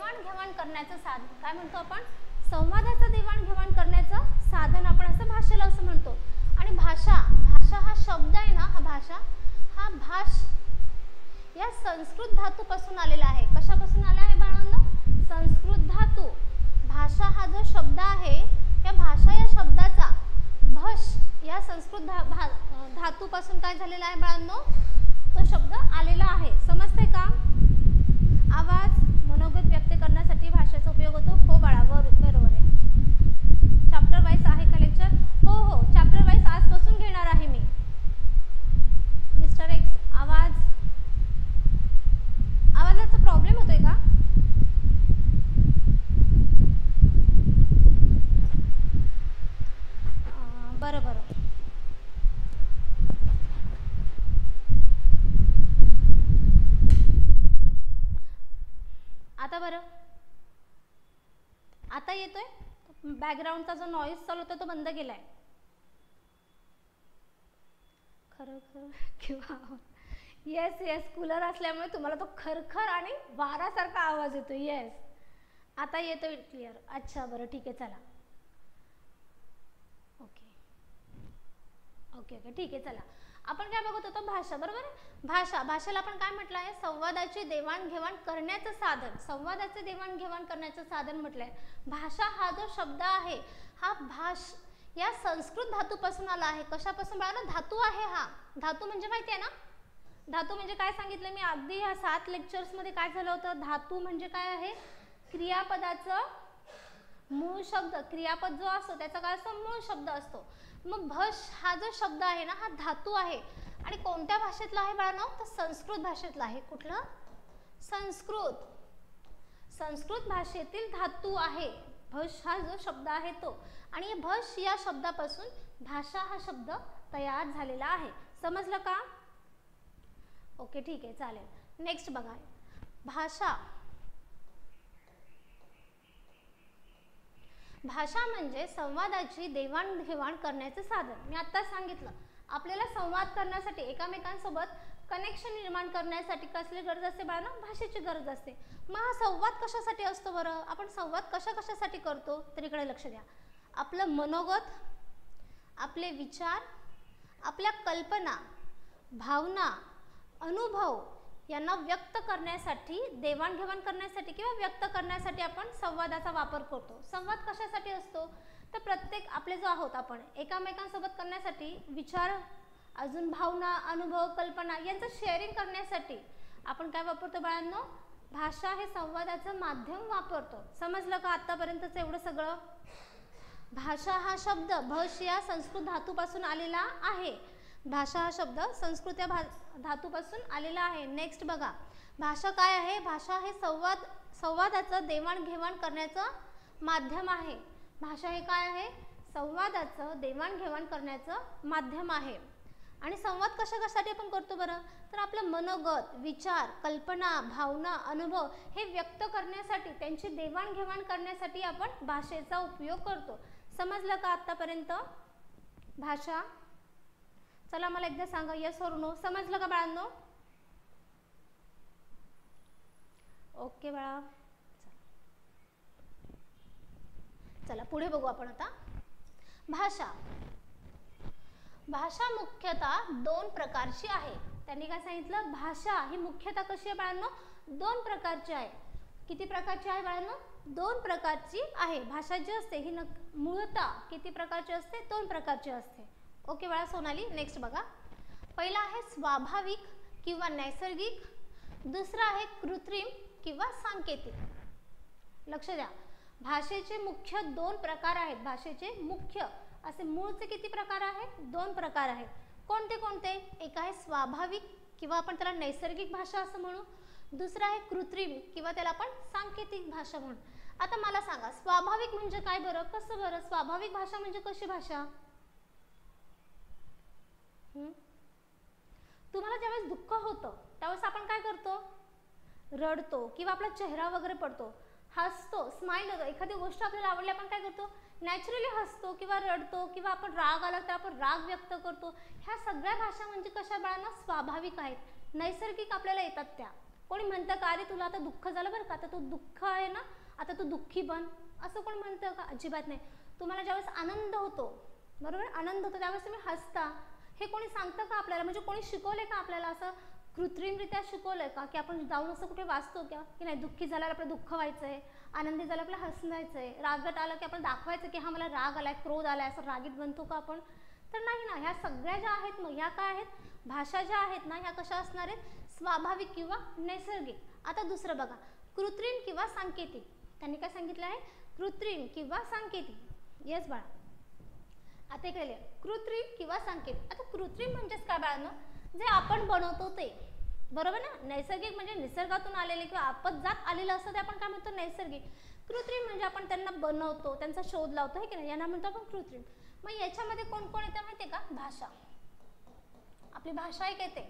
देवाणघेवाण करण्याचं साधन काय म्हणतो आपण? संवादाचं देवाणघेवाण करण्याचं साधन आपण असं भाषेला असं म्हणतो. आणि भाषा हा शब्द आहे ना, हा भाष या संस्कृत धातूपासून आलेला आहे. कशापासून आला आहे बाळांनो? संस्कृत धातू. भाषा हा जो शब्द आहे, या भाषा या शब्दाचा भष या संस्कृत धातूपासून काय झालेला आहे बाळांनो? तो शब्द आलेला आहे. समजते का? आवाज मनोगत व्यक्त करण्यासाठी भाषेचा उपयोग होतो. हो बाळा, बरोबर आहे. चॅप्टर वाईज आहे का लेक्चर? हो चॅप्टर वाईज आजपासून घेणार आहे मी. मिस्टर एक्स, आवाजाचा प्रॉब्लेम होतोय का? बरं आता बरं, आता येतोय? बॅकग्राऊंडचा जो नॉईज चालू होता तो बंद केलाय. खरं किंवा येस कूलर असल्यामुळे तुम्हाला तो खरखर आणि वारासारखा आवाज येतो. येस, आता येतोय क्लिअर. अच्छा बरं, ठीक आहे, चला. ओके ठीक आहे, चला. आपण काय बघत होतो? भाषा, बरोबर आहे. भाषेला आपण काय म्हटलं आहे? संवादाची देवाणघेवाण करण्याचं साधन. संवादाचे देवाणघेवाण करण्याचं साधन म्हटलंय. भाषा हा जो शब्द आहे, हा भाष या संस्कृत धातूपासून आला आहे. कशापासून बाळा? धातू आहे. हा धातू म्हणजे माहिती आहे ना? धातू म्हणजे काय सांगितलं मी अगदी ह्या 7 लेक्चर्स मध्ये? काय झालं होतं? धातू म्हणजे काय आहे? क्रियापदाचं मूळ शब्द. क्रियापद जो असतो त्याचा काय असतो? मूळ शब्द असतो. मग भष हा जो शब्द आहे ना, हा धातू आहे. आणि कोणत्या भाषेतला आहे बाळांनो? तर संस्कृत भाषेतला आहे. कुठलं? संस्कृत भाषेतील धातू आहे भष हा जो शब्द आहे तो. आणि भष या शब्दापासून भाषा हा शब्द तयार झालेला आहे. समजलं का? ओके, ठीक आहे, चालेल. नेक्स्ट बघा. भाषा म्हणजे संवादाची देवाणघेवाण करण्याचे साधन. मी आत्ताच सांगितलं, आपल्याला संवाद करण्यासाठी, एकमेकांसोबत कनेक्शन निर्माण करण्यासाठी कसली गरज असते बाळांनो? भाषेची गरज असते. मग हा संवाद कशासाठी असतो बरं? आपण संवाद कशासाठी करतो? तर इकडे लक्ष द्या. आपलं मनोगत, आपले विचार, आपल्या कल्पना, भावना, अनुभव यांना व्यक्त करण्यासाठी, देवाणघेवाण करण्यासाठी किंवा व्यक्त करण्यासाठी आपण संवादाचा वापर करतो. संवाद कशासाठी असतो? तर प्रत्येक आपले जो आहोत आपण एकमेकांसोबत करण्यासाठी, विचार, अजून भावना, अनुभव, कल्पना यांचं शेअरिंग करण्यासाठी आपण काय वापरतो बाळांनो? भाषा हे संवादाचं माध्यम वापरतो. समजलं का आतापर्यंतच एवढं सगळं? भाषा हा शब्द भष या संस्कृत धातूपासून आलेला आहे. भाषा हा शब्द संस्कृत या धातूपासून आलेला आहे. नेक्स्ट बघा, भाषा काय आहे? भाषा हे संवादाचं देवाणघेवाण करण्याचं माध्यम आहे. भाषा हे काय आहे? संवादाचं देवाणघेवाण करण्याचं माध्यम आहे. आणि संवाद कशासाठी आपण करतो बरं? तर आपलं मनोगत, विचार, कल्पना, भावना, अनुभव हे व्यक्त करण्यासाठी, त्यांची देवाणघेवाण करण्यासाठी आपण भाषेचा उपयोग करतो. समजलं का आतापर्यंत? भाषा, चला मला एकदा सांगा, येस और नो. समजलं का बाळांनो? ओके बाळा, चला पुढे बघू आपण आता. भाषा मुख्यतः 2 प्रकारची आहे. त्यांनी काय सांगितलं? भाषा ही मुख्यतः कशी आहे बाळांनो? 2 प्रकारची आहे. किती प्रकारची आहे बाळांनो? 2 प्रकारची आहे. भाषा जी असते ही मूळतः किती प्रकारची असते? 2 प्रकारची असते. ओके बाळा सोनाली, नेक्स्ट बघा. पहिला आहे स्वाभाविक किंवा नैसर्गिक, दुसरा आहे कृत्रिम किंवा सांकेतिक. लक्ष द्या, भाषेचे मुख्य 2 प्रकार आहेत. भाषेचे मुख्य असे मूळचे किती प्रकार आहेत? 2 प्रकार आहेत. कोणते कोणते? एक आहे स्वाभाविक किंवा आपण त्याला नैसर्गिक भाषा असं म्हणू, दुसरा आहे कृत्रिम किंवा त्याला आपण सांकेतिक भाषा म्हणू. आता मला सांगा, स्वाभाविक म्हणजे काय बरं? कसं बरं? स्वाभाविक भाषा म्हणजे कशी भाषा? तुम्हाला ज्यावेळेस दुःख होतं त्यावेळेस आपण काय करतो? रडतो किंवा आपला चेहरा वगैरे पडतो, हसतो, स्माइल होतो. एखादी गोष्ट आपल्याला आवडली आपण काय करतो? नॅचरली हसतो किंवा रडतो, किंवा आपण राग आला तर आपण राग व्यक्त करतो. ह्या सगळ्या भाषा म्हणजे कशा बाळांना? स्वाभाविक आहेत. नैसर्गिक आपल्याला येतात त्या. कोणी म्हणतं का अरे तुला आता दुःख झालं बरं का, आता तू दुःख आहे ना, आता तू दुःखी बन, असं कोण म्हणतं का? अजिबात नाही. तुम्हाला ज्यावेळेस आनंद होतो, बरोबर, आनंद होतो त्यावेळेस तुम्ही हसता, हे कोणी सांगतं का आपल्याला? म्हणजे कोणी शिकवलंय का आपल्याला? असं कृत्रिमरित्या शिकवलंय का की आपण जाऊन असं कुठे वाचतो का की नाही दुःखी झाल्यावर आपलं दुःख व्हायचंय, आनंदी झालं आपल्याला हसायचंय, रागत आलं की आपण दाखवायचं की हा मला राग आलाय, क्रोध आलाय, असं रागीत बनतो का आपण? तर नाही ना. ह्या सगळ्या ज्या आहेत मग ह्या काय आहेत? भाषा ज्या आहेत ना ह्या कशा असणार आहेत? स्वाभाविक किंवा नैसर्गिक. आता दुसरं बघा, कृत्रिम किंवा सांकेतिक. त्यांनी काय सांगितलं आहे? कृत्रिम किंवा सांकेतिक. येस बाळा, आता इकडे कृत्रिम किंवा सांकेतिक. आता कृत्रिम म्हणजेच काय बाळांनो? जे आपण बनवतो ते, बरोबर ना. नैसर्गिक म्हणजे निसर्गातून आलेले किंवा आपत्जात आलेलं असतं ते आपण काय म्हणतो? नैसर्गिक. कृत्रिम म्हणजे आपण त्यांना बनवतो, त्यांचा शोध लावतो, आहे की नाही, यांना म्हणतो आपण कृत्रिम. मग याच्यामध्ये कोण कोण येतं माहिती आहे का? भाषा, आपली भाषा एक येते,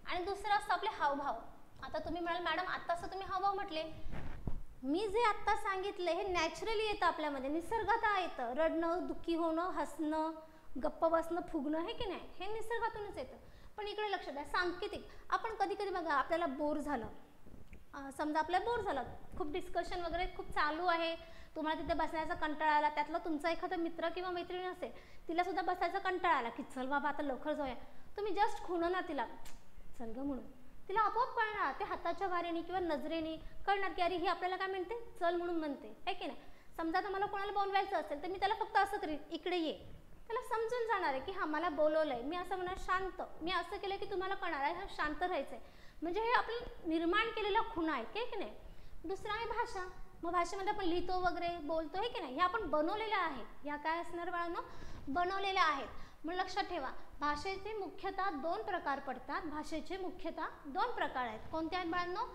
आणि दुसरं असतं आपले हावभाव. आता तुम्ही म्हणाल मॅडम आत्ताच तुम्ही हावभाव म्हटले, मी जे आत्ता सांगितले हे नॅचरली येतं आपल्यामध्ये, निसर्गात येतं. रडणं, दुःखी होणं, हसणं, गप्प बसणं, फुगणं, हे की नाही, हे निसर्गातूनच येतं. पण इकडे लक्ष द्या, सांकेतिक. आपण कधी कधी बघा आपल्याला बोर झालं, समजा आपल्याला बोर झालं, खूप डिस्कशन वगैरे खूप चालू आहे, तुम्हाला तिथे बसण्याचा कंटाळा आला, त्यातला तुमचा एखादा मित्र किंवा मैत्रीण असेल, तिला सुद्धा बसायचा कंटाळा आला की चल बाबा आता लवकर जाऊया, तुम्ही जस्ट खुणणार तिला, चल ग म्हणून, तिला आपोआप कळणार, ते हाताच्या वारेने किंवा नजरेने कळणार की अरे ही आपल्याला काय म्हणते, चल म्हणून म्हणते, आहे की नाही. समजा आता मला कोणाला बोलवायचं असेल तर मी त्याला फक्त असं करीन, इकडे ये, त्याला समजून जाणार आहे की हा मला बोलवलंय, मी असं म्हणणार शांत, मी असं केलं की तुम्हाला कळणार आहे हा शांत राहायचंय, म्हणजे हे आपण निर्माण केलेला खुणा आहे की नाही. दुसरा आहे भाषा. मग भाषेमध्ये आपण लिहितो वगैरे बोलतो, आहे की नाही, हे आपण बनवलेलं आहे. ह्या काय असणार बाळांनो? बनवलेल्या आहेत. मग लक्षात ठेवा, भाषेचे मुख्यतः दोन प्रकार पडतात. भाषेचे मुख्यतः दोन प्रकार आहेत. कोणते आहेत बाळांनो?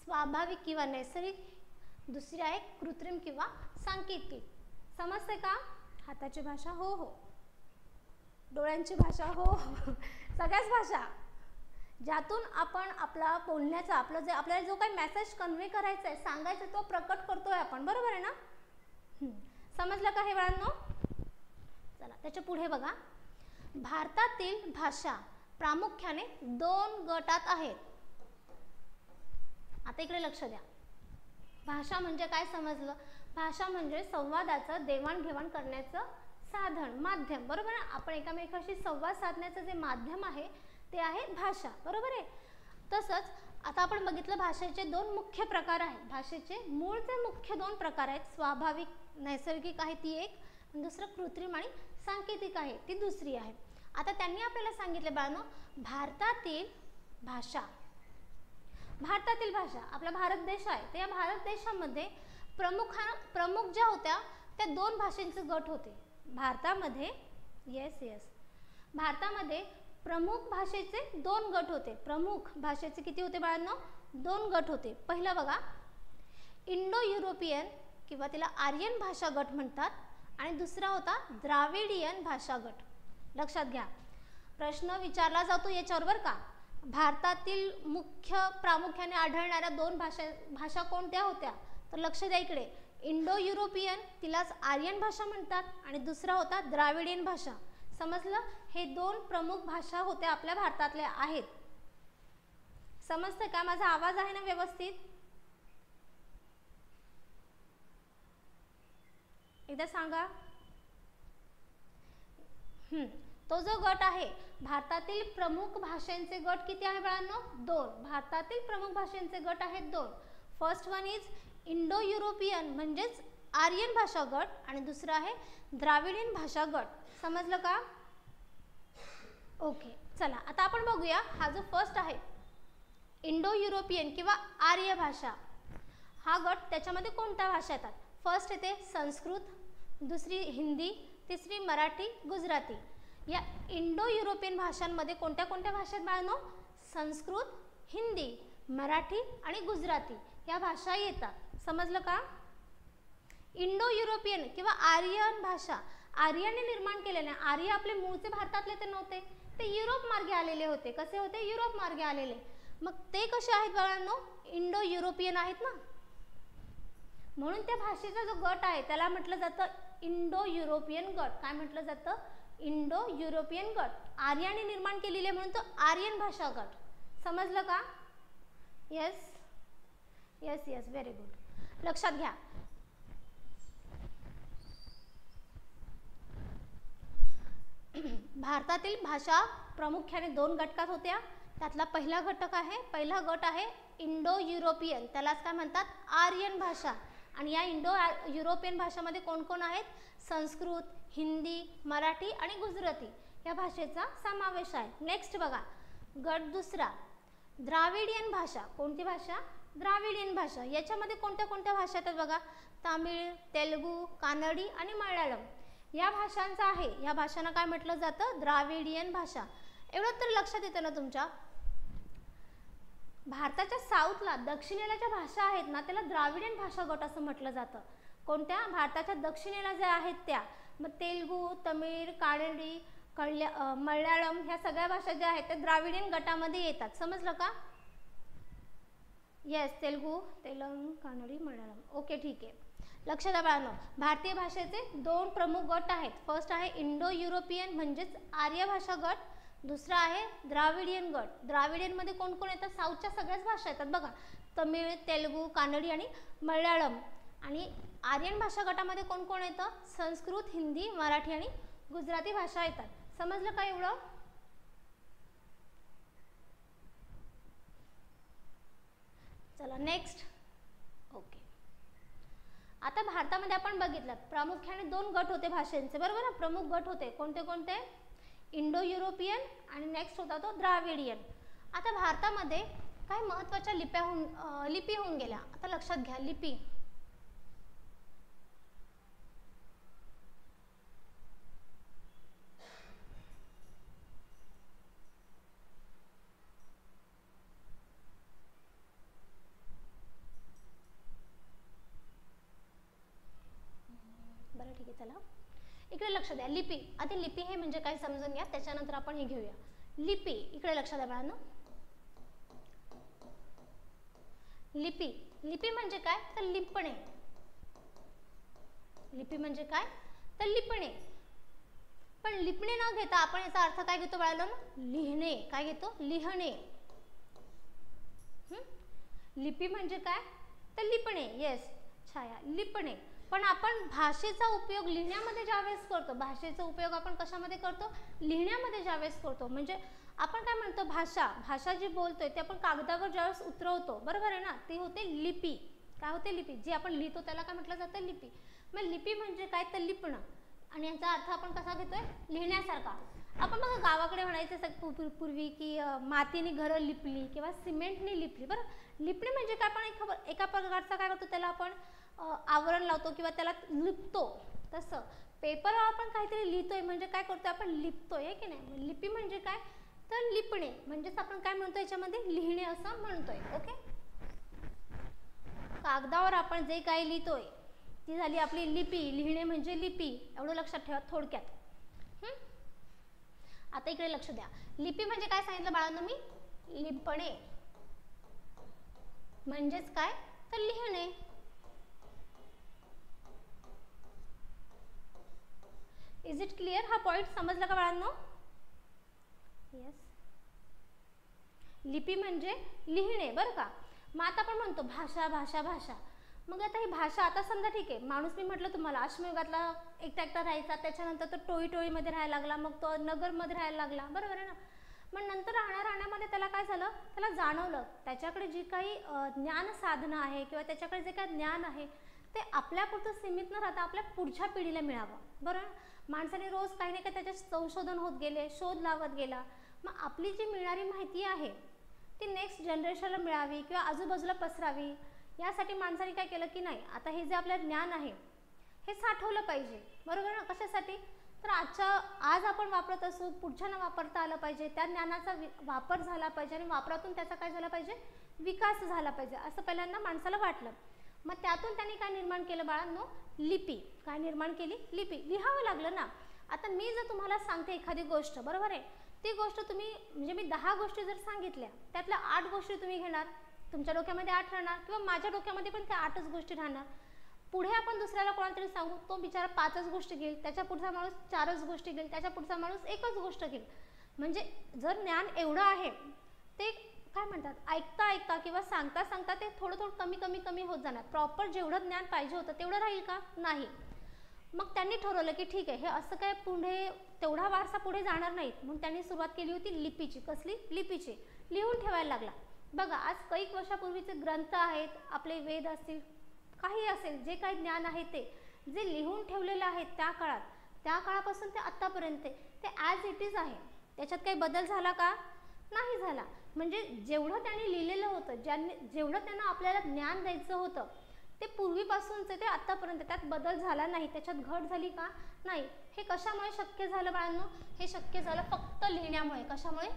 स्वाभाविक किंवा नैसर्गिक, दुसरी आहे कृत्रिम किंवा सांकेतिक. समजते का? हाताची भाषा हो हो, डोळ्यांची भाषा हो हो, सगळ्याच भाषा ज्यातून आपण आपला बोलण्याचा, आपलं जे आपल्याला जो काही मेसेज कन्वे करायचा आहे, सांगायचं, तो प्रकट करतोय आपण, बरोबर आहे ना. समजलं का हे बाळांनो? चला त्याच्या पुढे बघा, भारतातील भाषा प्रामुख्याने दोन गटात आहेत. आता इकडे लक्ष द्या, भाषा म्हणजे काय समजलं? भाषा म्हणजे संवादाचं देवाणघेवाण करण्याचं साधन, माध्यम, बरोबर आहे. आपण एकामेकाशी संवाद साधण्याचं जे माध्यम आहे ते आहे भाषा, बरोबर आहे. तसंच आता आपण बघितलं भाषेचे दोन मुख्य प्रकार आहेत. भाषेचे मूळचे मुख्य दोन प्रकार आहेत, स्वाभाविक नैसर्गिक आहे ती एक, दुसरं कृत्रिम आणि सांकेतिक आहे ती दुसरी आहे. आता त्यांनी आपल्याला सांगितले बाळांनो, भारतातील भाषा, भारतातील भाषा, आपला भारत देश आहे, तर या भारत देशामध्ये प्रमुख ज्या होत्या त्या दोन भाषांचे गट होते भारतामध्ये. येस येस, भारतामध्ये प्रमुख भाषेचे दोन गट होते. प्रमुख भाषेचे किती होते बाळांनो? दोन गट होते. पहिला बघा, इंडो युरोपियन किंवा तिला आर्यन भाषा गट म्हणतात, आणि दुसरा होता द्राविडियन भाषा गट. लक्षात घ्या, प्रश्न विचारला जातो याच्यावर बरं का. भारतातील प्रामुख्याने आढळणाऱ्या दोन भाषा कोणत्या होत्या? तर लक्ष द्या इकडे, इंडो युरोपियन तिलाच आर्यन भाषा म्हणतात, आणि दुसरा होता द्राविडियन भाषा. समजलं? हे दोन प्रमुख भाषा होत्या आपल्या भारतातल्या आहेत. समजतं का? माझा आवाज आहे ना व्यवस्थित? एकदा सांगा. तो जो गट आहे, भारतातील प्रमुख भाषांचे गट किती आहे बाळांनो? दोन. भारतातील प्रमुख भाषांचे गट आहेत दोन. First one is Indo European म्हणजेच आर्यन भाषा गट, आणि दुसरा आहे द्राविडियन भाषा गट. समजलं का? ओके, चला आता आपण बघूया. हा जो फर्स्ट आहे इंडो युरोपियन किंवा आर्य भाषा, हा गट, त्याच्यामध्ये कोणत्या भाषा येतात? फर्स्ट येते संस्कृत, दुसरी हिंदी, तिसरी मराठी, गुजराती. या इंडो युरोपियन भाषांमध्ये कोणत्या कोणत्या भाषा आहेत बाळांनो? संस्कृत, हिंदी, मराठी आणि गुजराती या भाषा येतात. समजलं का? इंडो युरोपियन किंवा आर्यन भाषा आर्याने निर्माण केलेल्या. आर्य आपले मूळचे भारतातले ते नव्हते, ते युरोप मार्गे आलेले होते. कसे होते? युरोप मार्गे आलेले. मग ते कसे आहेत बाळांनो? इंडो युरोपियन आहेत ना, म्हणून त्या भाषेचा जो गट आहे त्याला म्हटलं जातं इंडो युरोपियन गट. काय म्हटलं जातं? इंडो युरोपियन गट. आर्याने निर्माण केलेले म्हणून तो आर्यन भाषा गट. समजलं का? Yes, yes yes, very good. लक्षात घ्या. भारतातील भाषा प्रामुख्याने 2 घटकात होत्या. त्यातला पहिला गट आहे इंडो युरोपियन, त्यालाच काय म्हणतात, आर्यन भाषा. आणि या इंडो युरोपियन भाषामध्ये कोण कोण आहेत? संस्कृत, हिंदी, मराठी आणि गुजराती या भाषेचा समावेश आहे. नेक्स्ट बघा, गट दुसरा द्राविडियन भाषा. कोणती भाषा? द्राविडियन भाषा. याच्यामध्ये कोणत्या कोणत्या भाषा येतात बघा? तामिळ, तेलुगू, कानडी आणि मल्याळम या भाषांचा आहे. या भाषांना काय म्हटलं जातं? द्राविडियन भाषा. एवढं तर लक्षात येतं ना तुमच्या? भारताच्या साऊथला, दक्षिणेला ज्या भाषा आहेत ना, त्याला द्राविडियन भाषा गट असं म्हटलं जातं. कोणत्या? भारताच्या दक्षिणेला ज्या आहेत त्या. मग तेलुगू, तमिळ, कानडी, मल्याळम ह्या सगळ्या भाषा ज्या आहेत त्या द्राविडियन गटामध्ये येतात. समजलं का? येस, तेलुगू, कानडी, मल्याळम. ओके, ठीक आहे. लक्षात द्या बाळांनो, भारतीय भाषेचे 2 प्रमुख गट आहेत. फर्स्ट आहे इंडो युरोपियन म्हणजेच आर्य भाषा गट. दुसरा आहे द्राविडियन गट. द्राविडियनमध्ये कोण कोण येतात? साऊथच्या सगळ्याच भाषा येतात बघा, तमिळ, तेलुगू, कानडी आणि मल्याळम. आणि आर्यन भाषा गटामध्ये कोण कोण येतं? संस्कृत, हिंदी, मराठी आणि गुजराती भाषा येतात. समजलं का एवढं? चला नेक्स्ट. ओके, आता भारतामध्ये आपण बघितलं प्रामुख्याने 2 गट होते भाषांचे, बरोबर ना? प्रमुख गट होते. कोणते कोणते? इंडो युरोपियन आणि नेक्स्ट होता तो द्राविडियन. आता भारतामध्ये काही महत्त्वाच्या लिपी होऊन गेल्या. आता लक्षात घ्या, लिपी. बरं, ठीक आहे. चला इकडे लक्ष द्या. लिपी. आता लिपी हे म्हणजे काय समजून घ्या, त्याच्यानंतर आपण हे घेऊया. लिपी, इकडे लक्ष द्या बाळांनो. लिपी. लिपी म्हणजे काय? तर लिपणे. लिपी म्हणजे काय? तर लिपणे. पण लिपणे न घेता आपण याचा अर्थ काय घेतो बाळांनो? लिहिणे. काय घेतो? लिहिणे. लिपी म्हणजे काय? तर लिपणे. येस छाया, लिपणे. पण आपण भाषेचा उपयोग लिहिण्यामध्ये ज्यावेळेस करतो, भाषेचा उपयोग आपण कशामध्ये करतो? लिहिण्यामध्ये ज्यावेळेस करतो. म्हणजे आपण काय म्हणतो? भाषा जी बोलतोय ते आपण कागदावर ज्यावेळेस उतरवतो, बरोबर आहे ना, ती होते लिपी. काय होते? लिपी. जी आपण लिहितो त्याला काय म्हटलं जातं? लिपी. मग लिपी म्हणजे काय? तर लिपणं. आणि याचा अर्थ आपण कसा घेतोय? लिहिण्यासारखा. आपण बघा गावाकडे म्हणायचं पूर्वी की मातीने घरं लिपली किंवा सिमेंटने लिपली. बरं, लिपणे म्हणजे काय? आपण एका प्रकारचा काय करतो? त्याला आपण आवरण लावतो किंवा त्याला लिपतो. तसं पेपरवर आपण काहीतरी लिहितोय म्हणजे काय करतोय? आपण लिपतोय, आहे की नाही? लिपी म्हणजे काय? तर लिपणे. म्हणजेच आपण काय म्हणतो याच्यामध्ये? लिहिणे असं म्हणतोय. ओके, कागदावर आपण जे काही लिहितोय ती झाली आपली लिपी. लिहिणे म्हणजे लिपी. एवढं लक्षात ठेवा थोडक्यात. आता इकडे लक्ष द्या. लिपी म्हणजे काय सांगितलं बाळांनो मी? लिपणे म्हणजेच काय? तर लिहिणे. Is it clear? हा पॉइंट समजला का बाळांनो? येस, लिपी म्हणजे लिहिणे, बरं का? मग आता आपण म्हणतो भाषा भाषा भाषा. मग आता ही भाषा, आता समजा ठीक आहे, माणूस मी म्हटलं तुम्हाला अश्मयुगातला एकटा राहायचा, त्याच्यानंतर तो टोळीमध्ये राहायला लागला, मग तो नगरमध्ये राहायला लागला, बरोबर आहे ना? मग नंतर राहण्यामध्ये त्याला काय झालं? त्याला जाणवलं त्याच्याकडे जी काही ज्ञान साधनं आहे किंवा त्याच्याकडे जे काही ज्ञान आहे ते आपल्यापुरतं सीमित न राहता आपल्या पुढच्या पिढीला मिळावं, बरोबर? माणसाने रोज काही ना काही त्याच्यात संशोधन होत गेले, शोध लावत गेला. मग आपली जी मिळणारी माहिती आहे ती नेक्स्ट जनरेशनला मिळावी किंवा आजूबाजूला पसरावी, यासाठी माणसाने काय केलं की नाही, आता हे जे आपलं ज्ञान आहे हे साठवलं पाहिजे, बरोबर ना? कशासाठी? तर आज आपण वापरत असू, पुढच्यांना वापरता आलं पाहिजे, त्या ज्ञानाचा वापर झाला पाहिजे आणि वापरातून त्याचा काय झाला पाहिजे? विकास झाला पाहिजे, असं पहिल्यांदा माणसाला वाटलं. मग त्यातून त्यांनी काय निर्माण केलं बाळांनो? लिपी. काय निर्माण केली? लिपी. लिहावं लागलं ना. आता मी जर तुम्हाला सांगते एखादी गोष्ट, बरोबर आहे, ती गोष्ट तुम्ही म्हणजे मी 10 गोष्टी जर सांगितल्या त्यातल्या 8 गोष्टी तुम्ही घेणार, तुमच्या डोक्यामध्ये 8 राहणार किंवा माझ्या डोक्यामध्ये पण त्या 8च गोष्टी राहणार. पुढे आपण दुसऱ्याला कोणाला तरी सांगू, तो बिचारा 5च गोष्टी घेईल, त्याच्या पुढचा माणूस 4च गोष्टी घेईल, त्याच्या पुढचा माणूस 1च गोष्ट घेईल. म्हणजे जर ज्ञान एवढं आहे ते काय म्हणतात, ऐकता ऐकता किंवा सांगता सांगता ते थोडं थोडं कमी कमी कमी होत जाणार. प्रॉपर जेवढं ज्ञान पाहिजे होतं तेवढं राहील का, नाही. मग त्यांनी ठरवलं की ठीक आहे, हे असं काय पुढे तेवढा वारसा पुढे जाणार नाहीत, म्हणून त्यांनी सुरुवात केली होती लिपीची. कसली, लिपीची. लिहून ठेवायला लागला. बघा, आज कैक वर्षापूर्वीचे ग्रंथ आहेत, आपले वेद असतील, काही असेल, जे काही ज्ञान आहे ते जे लिहून ठेवलेलं आहे त्या काळापासून ते आत्तापर्यंत ते ॲज इट इज आहे. त्याच्यात काही बदल झाला का, नाही झाला. म्हणजे जेवढं त्यांनी लिहिलेलं होतं, जेवढं त्यांना आपल्याला ज्ञान द्यायचं होतं ते पूर्वीपासूनचे ते आत्तापर्यंत, त्यात बदल झाला नाही, त्याच्यात घट झाली का, नाही. हे कशामुळे शक्य झालं बाळांनो, हे शक्य झालं फक्त लिहिण्यामुळे. कशामुळे,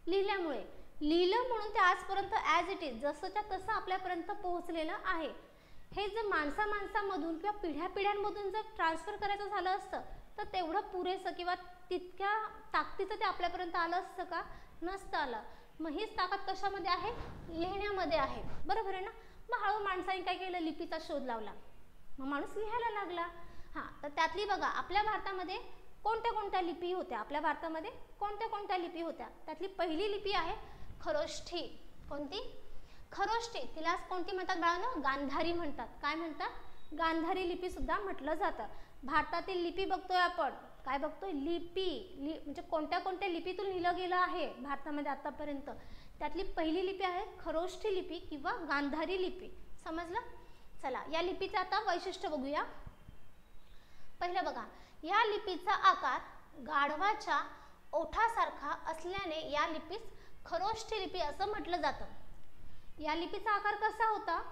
लिहिल्यामुळे. लिहिलं म्हणून ते आजपर्यंत ॲज इट इज जसंच्या तसं आपल्यापर्यंत पोहोचलेलं आहे. हे जर माणसामधून किंवा पिढ्यापिढ्यांमधून जर ट्रान्सफर करायचं झालं असतं तर तेवढं पुरेसं किंवा तितक्या ताकदीचं ते आपल्यापर्यंत आलं असतं का, नसतं आलं. मग हीच ताकद कशामध्ये आहे, लिहिण्यामध्ये आहे. बरोबर आहे ना. मग हळू माणसाने काय केलं, लिपीचा शोध लावला, मग माणूस लिहायला लागला. हां, तर त्यातली बघा, आपल्या भारतामध्ये कोणत्या कोणत्या लिपी होत्या, आपल्या भारतामध्ये कोणत्या कोणत्या लिपी होत्या. त्यातली पहिली लिपी आहे खरोष्ठी. कोणती, खरोष्ठी. तिला कोणती म्हणतात बाळांनो, गांधारी म्हणतात. काय म्हणतात, गांधारी लिपी सुद्धा म्हटलं जातं. भारतातील लिपी बघतोय आपण, काय बघतोय, लिपी. म्हणजे कोणत्या कोणत्या लिपीतून लिहिलं गेलं आहे भारतामध्ये आतापर्यंत. त्यातली पहिली लिपी आहे खरोष्ठी लिपी किंवा गांधारी लिपी. समजलं. चला, या लिपीचं आता वैशिष्ट्य बघूया. पहिलं बघा, या लिपीचा आकार गाढवाच्या ओठासारखा असल्याने या लिपीस खरोष्ठी लिपी असं म्हटलं जातं. या लिपीचा आकार कसा होता,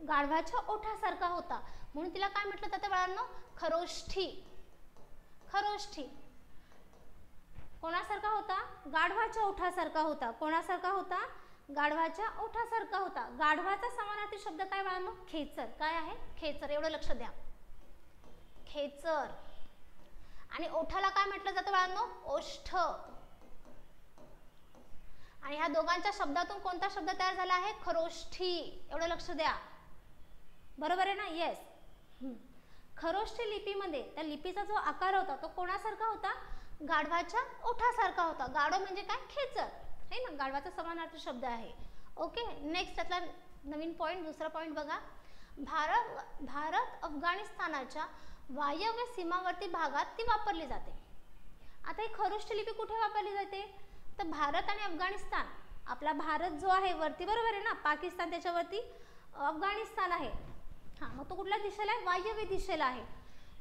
गाढवाच्या ओठासारखा होता, म्हणून तिला काय म्हटलं जातं बाळांनो, खरोष्ठी. खरोष्ठी कोणासारखा होता, गाढवाच्या ओठासारखा होता. कोणासारखा होता, गाढवाच्या ओठासारखा होता. गाढवाचा समानार्थी शब्द काय बाळांनो, खेचर. काय आहे, खेचर. एवढं लक्ष द्या, खेचर. आणि ओठाला काय म्हटलं जातं बाळांनो, ओष्ठ. आणि ह्या दोघांच्या शब्दातून कोणता शब्द तयार झाला आहे, खरोष्ठी. एवढं लक्ष द्या. बरोबर आहे ना, येस. खरोष्ठी लिपीमध्ये त्या लिपीचा जो आकार होता तो कोणासारखा होता, गाढवाच्या ओठासारखा होता. गाढव म्हणजे काय, खेचर है ना, गाढवाचा समानार्थी शब्द आहे. ओके. नेक्स्ट त्यातला नवीन पॉइंट, दुसरा पॉइंट बघा. भारत अफगाणिस्तानाच्या वायव्य सीमावर्ती भागात ती वापरली जाते. आता ही खरोष्ठी लिपी कुठे वापरली जाते, तर भारत आणि अफगाणिस्तान. आपला भारत जो आहे वरती, बरोबर आहे ना, पाकिस्तान त्याच्यावरती अफगाणिस्तान आहे. हां, मग तो कुठल्या दिशेला आहे, वायव्य दिशेला आहे.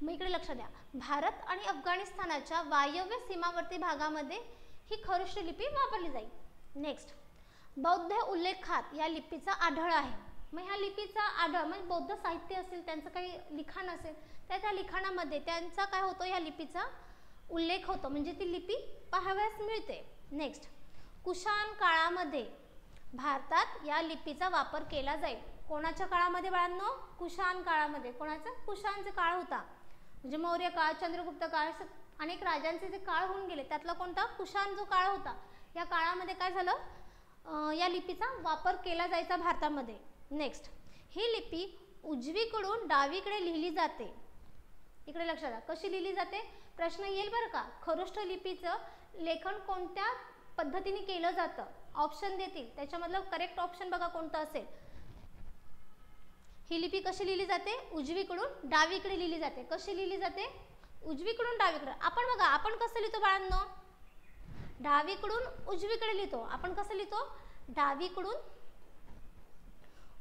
मग इकडे लक्ष द्या, भारत आणि अफगाणिस्तानाच्या वायव्य सीमावर्ती भागामध्ये ही खरोष्ठी लिपी वापरली जाईल. नेक्स्ट, बौद्ध उल्लेखात या लिपीचा आढळ आहे. मग ह्या लिपीचा आढळ म्हणजे बौद्ध साहित्य असेल, त्यांचं काही लिखाण असेल, तर त्या लिखाणामध्ये त्यांचा काय होतो, या लिपीचा उल्लेख होतो, म्हणजे ती लिपी पाहावयास मिळते. नेक्स्ट, कुशाण काळामध्ये भारतात या लिपीचा वापर केला जाईल. कोणाच्या काळामध्ये बाळांनो, कुशाण काळामध्ये. कोणाचा, कुशाणचा काळ होता, म्हणजे मौर्य काळ, चंद्रगुप्त काळ, अनेक राजांचे जे काळ होऊन गेले त्यातला कोणता, कुशाण जो काळ होता. या काळामध्ये काय झालं, या लिपीचा वापर केला जायचा भारतामध्ये. नेक्स्ट, ही लिपी उजवीकडून डावीकडे लिहिली जाते. इकडे लक्षात द्या, कशी लिहिली जाते, प्रश्न येईल बरं का. खरोष्ठी लिपीचं लेखन कोणत्या पद्धतीने केलं जातं, ऑप्शन देतील, त्याच्यामधलं करेक्ट ऑप्शन बघा कोणतं असेल. ही लिपी कशी लिहिली जाते, उजवीकडून डावीकडे लिहिली जाते. कशी लिहिली जाते, उजवीकडून डावीकडे. आपण बघा, आपण कसं लिहितो बाळांनो, डावीकडून उजवीकडे लिहितो. आपण कसं लिहितो, डावीकडून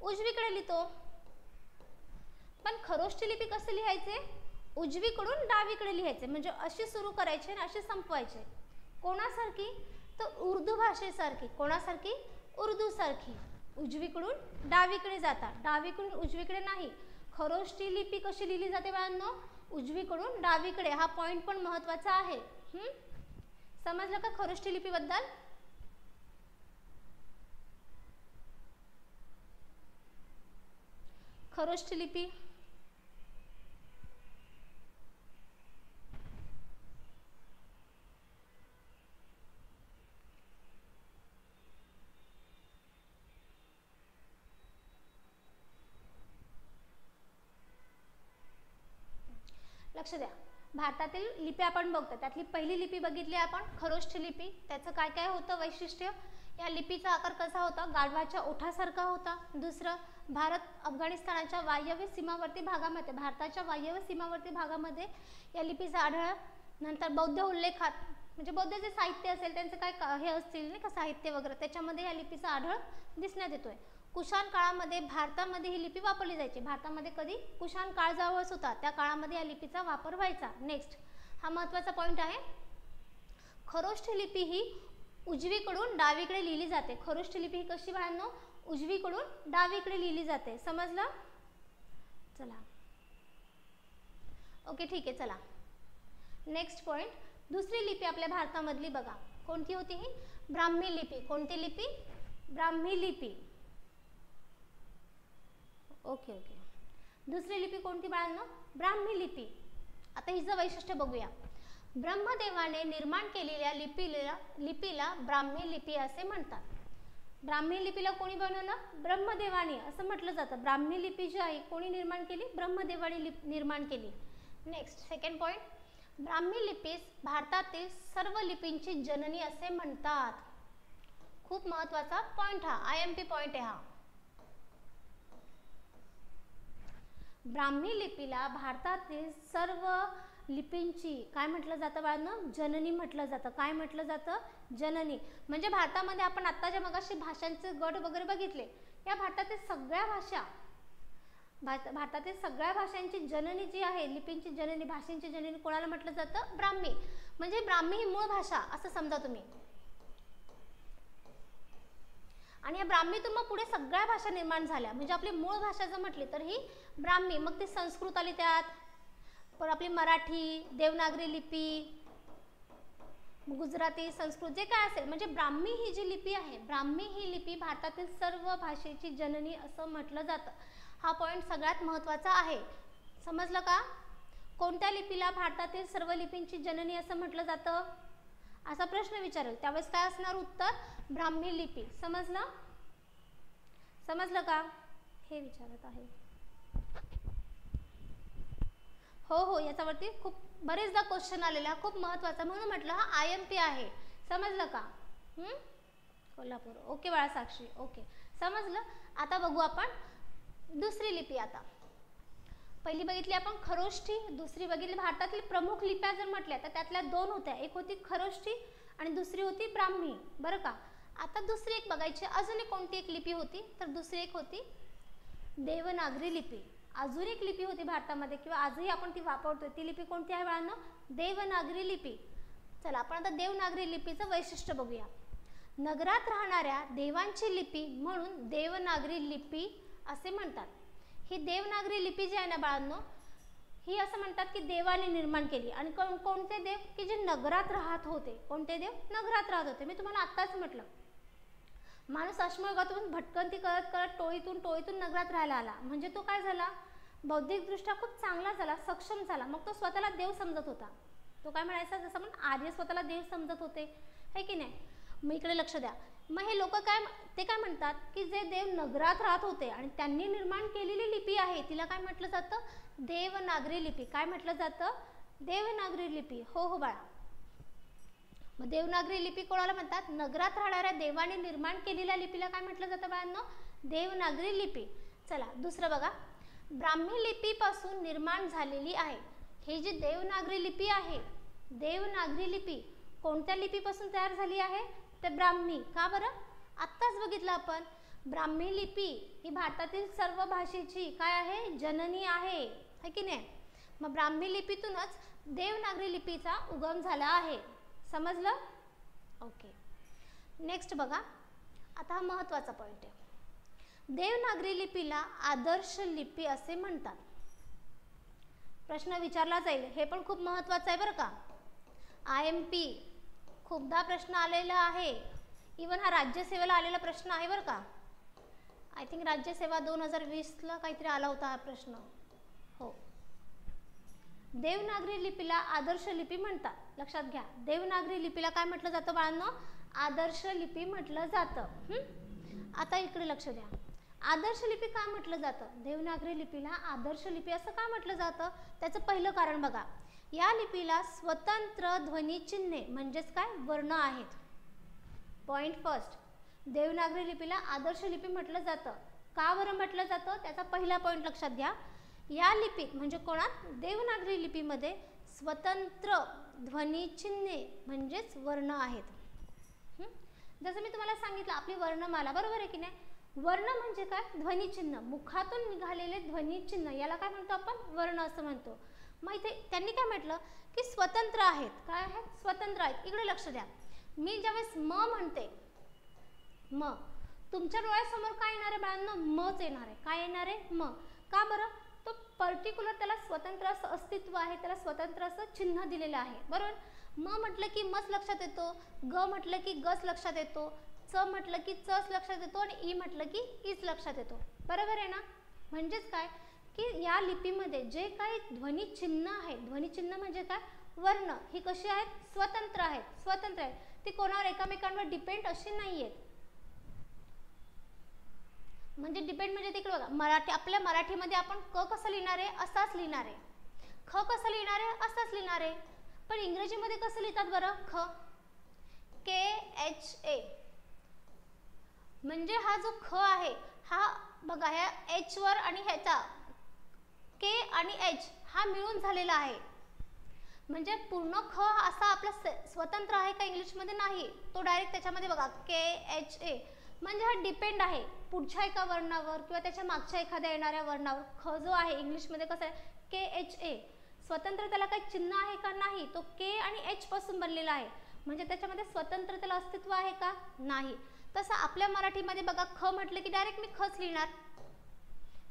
उजवीकडे लिहितो. पण खरोष्ठी लिपी कसे लिहायचे, उजवीकडून डावीकडे लिहायचे. म्हणजे अशी सुरू करायचे आणि अशी संपवायचे. कोणासारखी, तर उर्दू भाषेसारखी. कोणासारखी, उर्दू सारखी. उजवीकडून डावीकडे जातात, डावीकडून उजवीकडे नाही. खरोष्ठी लिपी कशी लिहिली जाते बाळांनो, उजवीकडून डावीकडे. हा पॉइंट पण महत्त्वाचा आहे. समजलं का खरोष्ठी लिपीबद्दल. खरोष्ठी लिपी लक्ष द्या. भारतातील लिपी आपण बघतो, त्यातली पहिली लिपी बघितली आपण, खरोष्ठी लिपी. त्याचं काय काय होतं वैशिष्ट्य, या लिपीचा आकार कसा होता? गाढवाच्या ओठासारखा होता. दुसरं, भारत अफगाणिस्तानाच्या वायव्य सीमावर्ती भागामध्ये, भारताच्या वायव्य सीमावर्ती भागामध्ये या लिपीचा आढळ. नंतर बौद्ध उल्लेखात, म्हणजे बौद्ध जे साहित्य असेल त्यांचे काय हे असतील नाही का साहित्य वगैरे, त्याच्यामध्ये या लिपीचा आढळ दिसण्यात येतोय. कुशाण काळामध्ये भारतामध्ये ही लिपी वापरली जायची. भारतामध्ये कधी? कुशाण काळ जवळच होता, त्या काळामध्ये या लिपीचा वापर व्हायचा. नेक्स्ट, हा महत्त्वाचा पॉईंट आहे. खरोष्ठी लिपी ही उजवीकडून डावीकडे लिहिली जाते. खरोष्ठी लिपी ही कशी बाळांनो? उजवीकडून डावीकडे लिहिली जाते. समजलं? चला, ओके, ठीक आहे. चला, नेक्स्ट पॉइंट, दुसरी लिपी आपल्या भारतामधली बघा, कोणती होती ही? ब्राह्मी लिपी. कोणती लिपी? ब्राह्मी लिपी. Okay okay. दुसरी लिपी कोणती बाळांनो? ब्राह्मी लिपी. आता हिचं वैशिष्ट्य बघूया. ब्रह्मदेवाने निर्माण केलेल्या लिपीला ब्राह्मी लिपी असे म्हणतात. ब्राह्मी लिपीला कोणी बनवलं? ब्रह्मदेवाने असं म्हटलं जातं. ब्राह्मी लिपी जी आहे कोणी निर्माण केली? ब्रह्मदेवाने निर्माण केली. नेक्स्ट, सेकंड पॉइंट, ब्राह्मी लिपीस भारतातील सर्व लिपींची जननी असे म्हणतात. खूप महत्वाचा पॉइंट हा, IMP पॉइंट आहे हा. ब्राह्मी लिपीला भारतातील सर्व लिपींची काय म्हटलं जातं बाळांनो? जननी म्हटलं जातं. काय म्हटलं जातं? जननी. म्हणजे भारतामध्ये आपण आत्ताच्या मगाशी भाषांचे गट वगैरे बघितले, या भारतातील सगळ्या भाषा, भारतातील सगळ्या भाषांची जननी जी आहे, लिपींची जननी, भाषांची जननी कोणाला म्हटलं जातं? ब्राह्मी. म्हणजे ब्राह्मी ही मूळ भाषा असं समजा तुम्ही. आणि या ब्राह्मीतून मग पुढे सगळ्या भाषा निर्माण झाल्या. म्हणजे आपली मूळ भाषा जर म्हटली तर ही ब्राह्मी. मग ती संस्कृत आली त्यात, पण आपली मराठी, देवनागरी लिपी, गुजराती, संस्कृत जे काय असेल, म्हणजे ब्राह्मी ही जी लिपी आहे, ब्राह्मी ही लिपी भारतातील सर्व भाषेची जननी असं म्हटलं जातं. हा पॉइंट सगळ्यात महत्त्वाचा आहे. समजलं का? कोणत्या लिपीला भारतातील सर्व लिपींची जननी असं म्हटलं जातं? असा प्रश्न विचारेल त्यावेळेस काय असणार उत्तर? ब्राह्मी लिपी. समजलं? समजलं का? हे विचारत आहे. हो, याच्यावरती खूप बरेचदा क्वेश्चन आलेला, खूप महत्त्वाचा, म्हणून म्हटलं हा IMP आहे. समजलं का? कोल्हापूर. ओके बाळा साक्षी, ओके, समजलं. आता बघू आपण दुसरी लिपी. आता पहिली बघितली आपण खरोष्ठी, दुसरी बघितली. भारतातील प्रमुख लिप्या जर म्हटल्या तर त्यातल्या दोन होत्या, एक होती खरोष्ठी आणि दुसरी होती ब्राह्मी. बरं का? आता दुसरी एक बघायची, अजून एक कोणती एक लिपी होती, तर दुसरी एक होती देवनागरी लिपी. अजून एक लिपी होती भारतामध्ये, किंवा आजही आपण ती वापरतोय, ती लिपी कोणती आहे बाळांनो? देवनागरी लिपी. चला, आपण आता देवनागरी लिपीचं वैशिष्ट्य बघूया. नगरात राहणाऱ्या देवांची लिपी म्हणून देवनागरी लिपी असे म्हणतात. ही देवनागरी लिपी जी आहे ना बाळांनो, ही असं म्हणतात की देवाने निर्माण केली. आणि कोणते देव? की जे नगरात राहत होते. कोणते देव? नगरात राहत होते. मी तुम्हाला आत्ताच म्हटलं, माणूस अश्मयुगातून भटकंती करत करत टोळीतून नगरात राहायला आला. म्हणजे तो काय झाला? बौद्धिकदृष्ट्या खूप चांगला झाला, सक्षम झाला. मग तो स्वतःला देव समजत होता. तो काय म्हणायचा? जसं आपण आर्य स्वतःला देव समजत होते, है की नाही? मग इकडे लक्ष द्या. मग हे लोक काय म्हणतात की जे देव नगरात राहत होते आणि त्यांनी निर्माण केलेली लिपी आहे, तिला काय म्हटलं जातं? देवनागरी लिपी. काय म्हटलं जातं? देवनागरी लिपी. हो बाळा. मग देवनागरी लिपी कोणाला म्हणतात? नगरात राहणाऱ्या देवाने निर्माण केलेल्या लिपीला काय म्हटलं जातं बाळांनो? देवनागरी लिपी. चला, दुसरं बघा. ब्राह्मी लिपीपासून निर्माण झालेली आहे. ही जी देवनागरी लिपी आहे, देवनागरी लिपी कोणत्या लिपीपासून तयार झाली आहे? तर ब्राह्मी. का बरं? आत्ताच बघितलं आपण, ब्राह्मी लिपी ही भारतातील सर्व भाषेची काय आहे? जननी आहे, है की नाही? मग ब्राह्मी लिपीतूनच देवनागरी लिपीचा उगम झाला आहे. समजलं? ओके. नेक्स्ट बघा. आता हा महत्त्वाचा पॉईंट आहे. देवनागरी लिपीला आदर्श लिपी असे म्हणतात. प्रश्न विचारला जाईल, हे पण खूप महत्त्वाचं आहे बरं का. IMP खूपदा प्रश्न आलेला आहे. इवन हा राज्यसेवेला आलेला प्रश्न आहे बरं का. आय थिंक राज्यसेवा 2020ला काहीतरी आला होता हा प्रश्न. हो. देवनागरी लिपीला आदर्श लिपी म्हणतात. लक्षात घ्या, देवनागरी लिपीला काय म्हटलं जातं बाळांनो? आदर्श लिपी म्हटलं जातं. आता इकडे लक्ष द्या. आदर्श लिपी का म्हटलं जातं? देवनागरी लिपीला आदर्श लिपी असं का म्हटलं जातं? त्याचं पहिलं कारण बघा. या लिपीला स्वतंत्र ध्वनी चिन्हे म्हणजेच काय? वर्ण आहेत. Point first. देवनागरी लिपीला आदर्श लिपी म्हटलं जातं. का बरं म्हटलं जातं? त्याचा पहिला पॉईंट लक्षात घ्या. या लिपीत म्हणजे कोणात? देवनागरी लिपीमध्ये स्वतंत्र ध्वनिचिन्हे म्हणजेच वर्ण आहेत. जसं मी तुम्हाला सांगितलं आपली वर्णमाला, बरोबर आहे की नाही? वर्ण म्हणजे काय? ध्वनिचिन्ह, मुखातून निघालेले ध्वनिचिन्ह, याला काय म्हणतो आपण? वर्ण असं म्हणतो. मग इथे त्यांनी काय म्हटलं की स्वतंत्र आहेत. काय आहेत? स्वतंत्र आहेत. इकडे लक्ष द्या. मी ज्यावेळेस म म्हणते, म, तुमच्या डोळ्यासमोर काय येणार आहे बाळांनो? मच येणार आहे. काय येणार आहे? म. का बरं? तो पर्टिक्युलर त्याला स्वतंत्र असं अस्तित्व आहे, त्याला स्वतंत्र असं चिन्ह दिलेलं आहे, बरोबर? म म्हटलं की मच लक्षात येतो, ग म्हटलं की गच लक्षात येतो, च म्हटलं की चच लक्षात येतो आणि ई म्हटलं की ईच लक्षात येतो, बरोबर आहे ना? म्हणजेच काय की या लिपीमध्ये जे काही ध्वनिचिन्ह आहे, ध्वनिचिन्ह म्हणजे काय? वर्ण, ही कशी आहेत? स्वतंत्र आहेत. स्वतंत्र आहेत. ती कोणावर एकामेकांवर डिपेंड अशी नाही आहेत. म्हणजे डिपेंड म्हणजे तिकडे बघा, मराठी, आपल्या मराठीमध्ये आपण क कसं लिहिणार आहे? असाच लिहिणार आहे. ख कसं लिहिणार आहे? असाच लिहिणार आहे. पण इंग्रजीमध्ये कसं लिहितात बरं? ख, KHA. म्हणजे हा जो ख आहे हा बघा, ह्या एच वर आणि ह्याचा के आणि एच हा मिळून झालेला आहे. म्हणजे पूर्ण ख असा आपला स्वतंत्र आहे का इंग्लिशमध्ये? नाही. तो डायरेक्ट त्याच्यामध्ये बघा KHA म्हणजे हा डिपेंड आहे पुढच्या एका वर्णावर किंवा त्याच्या मागच्या एखाद्या येणाऱ्या वर्णावर. ख जो आहे इंग्लिशमध्ये कसं आहे? KHA. स्वतंत्र त्याला काही चिन्ह आहे का? नाही. तो के आणि एच पासून बनलेला आहे. म्हणजे त्याच्यामध्ये स्वतंत्र त्याला अस्तित्व आहे का? नाही. तसं आपल्या मराठीमध्ये बघा, ख म्हटलं की डायरेक्ट मी खच लिहिणार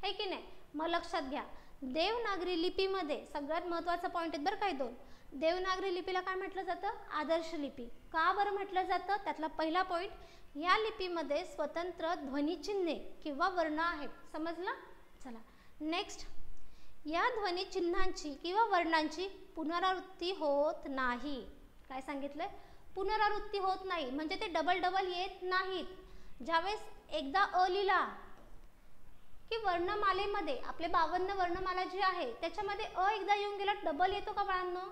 आहे की नाही? मग लक्षात घ्या, देवनागरी लिपीमध्ये सगळ्यात महत्त्वाचा पॉईंट आहेत बरं काही दोन. देवनागरी लिपीला काय म्हटलं जातं? आदर्श लिपी. का बरं म्हटलं जातं? त्यातला पहिला पॉईंट, या लिपीमध्ये स्वतंत्र ध्वनिचिन्हे किंवा वर्ण आहेत. समजलं? चला नेक्स्ट. या ध्वनिचिन्हांची किंवा वर्णांची पुनरावृत्ती होत नाही. काय सांगितलंय? पुनरावृत्ती होत नाही म्हणजे ते डबल डबल येत नाहीत. ज्यावेळेस एकदा अ लिहिला की वर्णमालेमध्ये आपले 52 वर्णमाला जी आहे त्याच्यामध्ये अ एकदा येऊन गेला, डबल येतो का बाळांनो?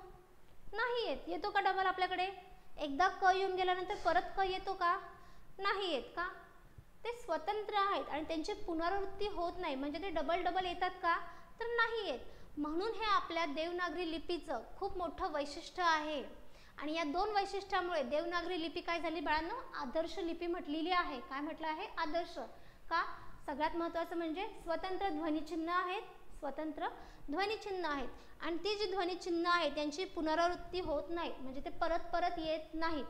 नाही येत. येतो का डबल आपल्याकडे? एकदा क येऊन गेल्यानंतर परत क येतो का? नाही येत. का? ते स्वतंत्र आहेत आणि त्यांची पुनरावृत्ती होत नाही. म्हणजे ते डबल डबल येतात का? तर नाही येत. म्हणून हे आपल्या देवनागरी लिपीचं खूप मोठं वैशिष्ट्य आहे. आणि या दोन वैशिष्ट्यामुळे देवनागरी लिपी काय झाली बाळांनो? आदर्श लिपी म्हटलेली आहे. काय म्हटलं आहे? आदर्श. का? सगळ्यात महत्त्वाचं म्हणजे स्वतंत्र ध्वनिचिन्ह आहेत, स्वतंत्र ध्वनिचिन्ह आहेत आणि ती जी ध्वनिचिन्ह आहेत त्यांची पुनरावृत्ती होत नाही. म्हणजे ते परत परत येत नाहीत.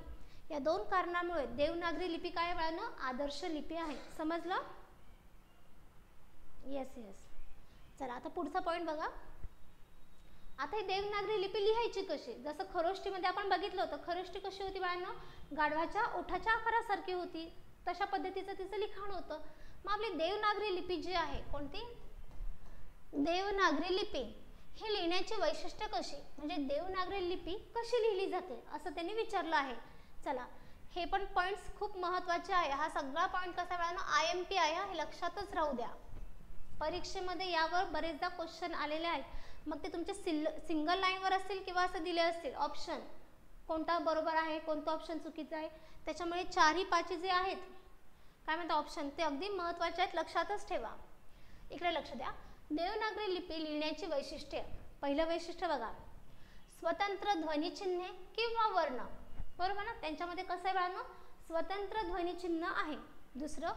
या दोन कारणामुळे देवनागरी लिपी काय बाळांनो? आदर्श लिपी आहे. समजलं? Yes yes. चला आता पुढचा पॉईंट बघा. आता ही देवनागरी लिपी लिहायची कशी? जसं खरोष्टीमध्ये आपण बघितलं होतं. खरोष्टी कशी होती बाळांनो? गाढवाच्या ओठाच्या आकारासारखी होती. तशा पद्धतीचं तिचं लिखाण होतं. मग आपली देवनागरी लिपी जी आहे, कोणती? देवनागरी लिपी ही लिहिण्याची वैशिष्ट्य कशी? म्हणजे देवनागरी लिपी कशी लिहिली जाते असं त्यांनी विचारलं आहे. चला हे पण पॉईंट्स खूप महत्त्वाचे आहे. हा सगळा पॉईंट कसा बाळांनो? IMP आहे, हे लक्षातच राहू द्या. परीक्षेमध्ये यावर बरेचदा क्वेश्चन आलेले आहेत. मग ते तुमचे सिंगल लाईनवर असतील किंवा असं दिले असतील ऑप्शन, कोणता बरोबर आहे, कोणतं ऑप्शन चुकीचं आहे. त्याच्यामुळे 4ही 5 जे आहेत काय म्हणतात ऑप्शन, ते अगदी महत्त्वाचे आहेत, लक्षातच ठेवा. इकडे लक्ष द्या. देवनागरी लिपी लिहिण्याची वैशिष्ट्ये. पहिलं वैशिष्ट्य बघा, स्वतंत्र ध्वनिचिन्हे किंवा वर्ण. बरोबर ना? त्यांच्यामध्ये कसं आहे बाळांनो? स्वतंत्र ध्वनिचिन्ह आहे. दुसरं,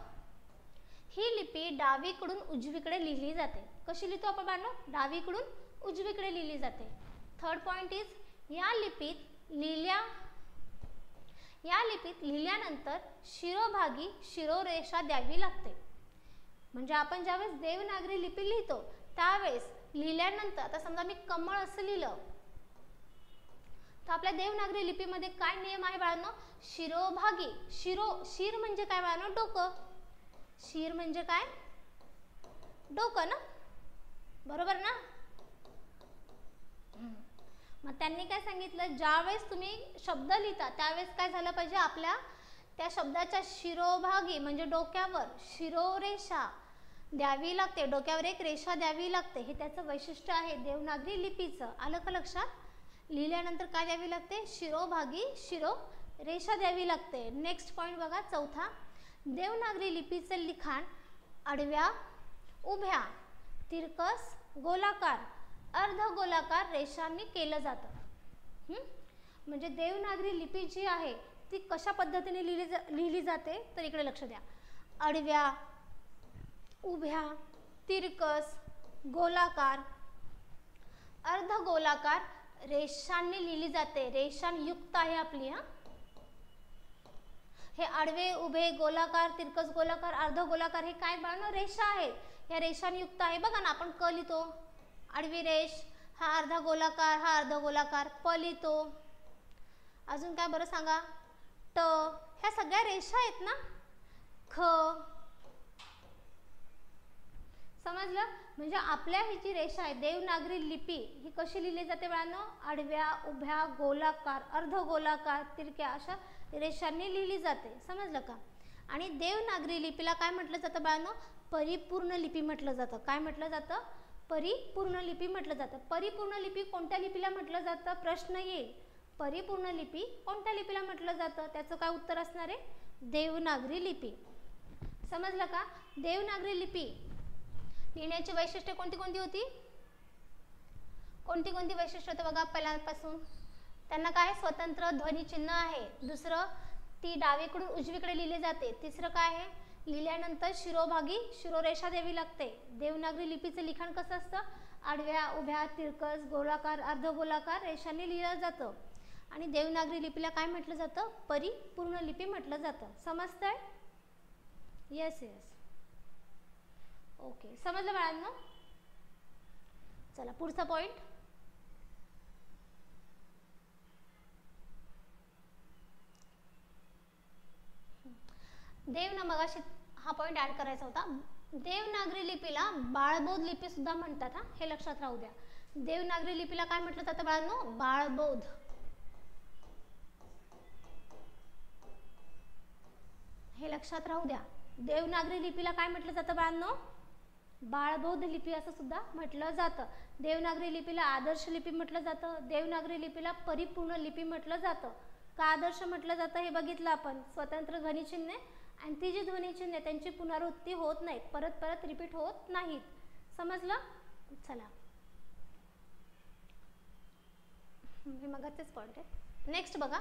ही लिपी डावीकडून उजवीकडे लिहिली जाते. कशी लिहितो आपण बाळांनो? डावीकडून उजवीकडे लिहिली जाते. थर्ड पॉइंट इज, या लिपीत लिहिल्यानंतर शिरोभागी शिरोरेषा द्यावी लागते. म्हणजे आपण ज्यावेळेस देवनागरी लिपी लिहितो त्यावेळेस लिहिल्यानंतर, आता समजा मी कमळ असं लिहिलं तर आपल्या देवनागरी लिपीमध्ये काय नियम आहे बाळांनो? शिरोभागी. शिर म्हणजे काय बाळांनो? डोकं. शिर म्हणजे काय? डोकं ना? बरोबर ना? मग त्यांनी काय सांगितलं, ज्यावेळेस तुम्ही शब्द लिहिता त्यावेळेस काय झालं पाहिजे? आपल्या त्या शब्दाच्या शिरोभागी म्हणजे डोक्यावर शिरोरेषा द्यावी लागते. डोक्यावर एक रेषा द्यावी लागते. हे त्याचं वैशिष्ट्य आहे देवनागरी लिपीचं. आलं का लक्षात? लिहिल्यानंतर काय द्यावी लागते? शिरोभागी शिरोरेषा द्यावी लागते. नेक्स्ट पॉईंट बघा, चौथा. देवनागरी लिपीचे लिखाण आडव्या, उभ्या, तिरकस, गोलाकार, अर्धगोलाकार रेषांनी केलं जातं. म्हणजे देवनागरी लिपी जी आहे ती कशा पद्धतीने लिहिली जाते तर इकडे लक्ष द्या. आडव्या, उभ्या, तिरकस, गोलाकार, अर्धगोलाकार रेषांनी लिहिली जाते. रेषांयुक्त आहे आपली. हे आडवे, उभे, गोलाकार, तिरकस, गोलाकार, अर्धगोलाकार हे काय बाळांनो रेषा आहेत. या रेषांयुक्त आहे. बघा ना आपण क लिहितो, आडवी रेष, हा अर्धा गोलाकार, हा अर्धगोलाकार, प लिहितो. अजून काय बरं सांगा, ट, ह्या सगळ्या रेषा आहेत ना. ख, समजलं. म्हणजे आपल्या ही जी रेषा आहे देवनागरी लिपी ही कशी लिहिली जाते बाळांनो, आडव्या, उभ्या, गोलाकार, अर्धगोलाकार, तिरक्या अशा रेषांनी लिहिली जाते. समजलं का. आणि देवनागरी लिपीला काय म्हटलं जातं बाळांनो, परिपूर्ण लिपी म्हटलं जातं. काय म्हटलं जातं, परिपूर्ण लिपी म्हटलं जातं. परिपूर्ण लिपी कोणत्या लिपीला म्हटलं जातं प्रश्न येईल. परिपूर्ण लिपी कोणत्या लिपीला म्हटलं जातं, त्याचं काय उत्तर असणार आहे, देवनागरी लिपी. समजलं का. देवनागरी लिपी लिहिण्याची वैशिष्ट्ये कोणती कोणती होती, कोणती कोणती वैशिष्ट्य होते बघा. पहिल्यापासून त्यांना काय, स्वतंत्र ध्वनी चिन्ह आहे. दुसरं, ती डावीकडून उजवीकडे लिहिली जाते. तिसरं काय आहे, लिहिल्यानंतर शिरोभागी शिरोरेषा द्यावी लागते. देवनागरी लिपीचं लिखाण कसं असतं, आडव्या, उभ्या, तिरकस, गोलाकार, अर्धगोलाकार रेषांनी लिहिलं जातं. आणि देवनागरी लिपीला काय म्हटलं जातं, परिपूर्ण लिपी म्हटलं जातं. समजतंय. येस येस, ओके, समजलं बाळांनो. चला पुढचा पॉइंट. मगाशी हा पॉइंट ऍड करायचा होता. देवनागरी लिपीला बाळबोध लिपी सुद्धा म्हणतात. हे लक्षात राहू द्या. देवनागरी लिपीला काय म्हटलं जातं बाळांनो, बाळबोध. हे लक्षात राहू द्या. देवनागरी लिपीला काय म्हटलं जातं बाळांनो, बाळबोध लिपी असं सुद्धा म्हटलं जातं. देवनागरी लिपीला आदर्श लिपी म्हटलं जातं. देवनागरी लिपीला परिपूर्ण लिपी म्हटलं जातं. का आदर्श म्हटलं जातं हे बघितलं आपण. स्वतंत्र ध्वनिचिन्हे आणि ती जी ध्वनिचिन्हे त्यांची पुनरावृत्ती होत नाहीत, परत परत रिपीट होत नाहीत. समजलं. चला, हे मगाचेच पॉइंट आहे. नेक्स्ट बघा,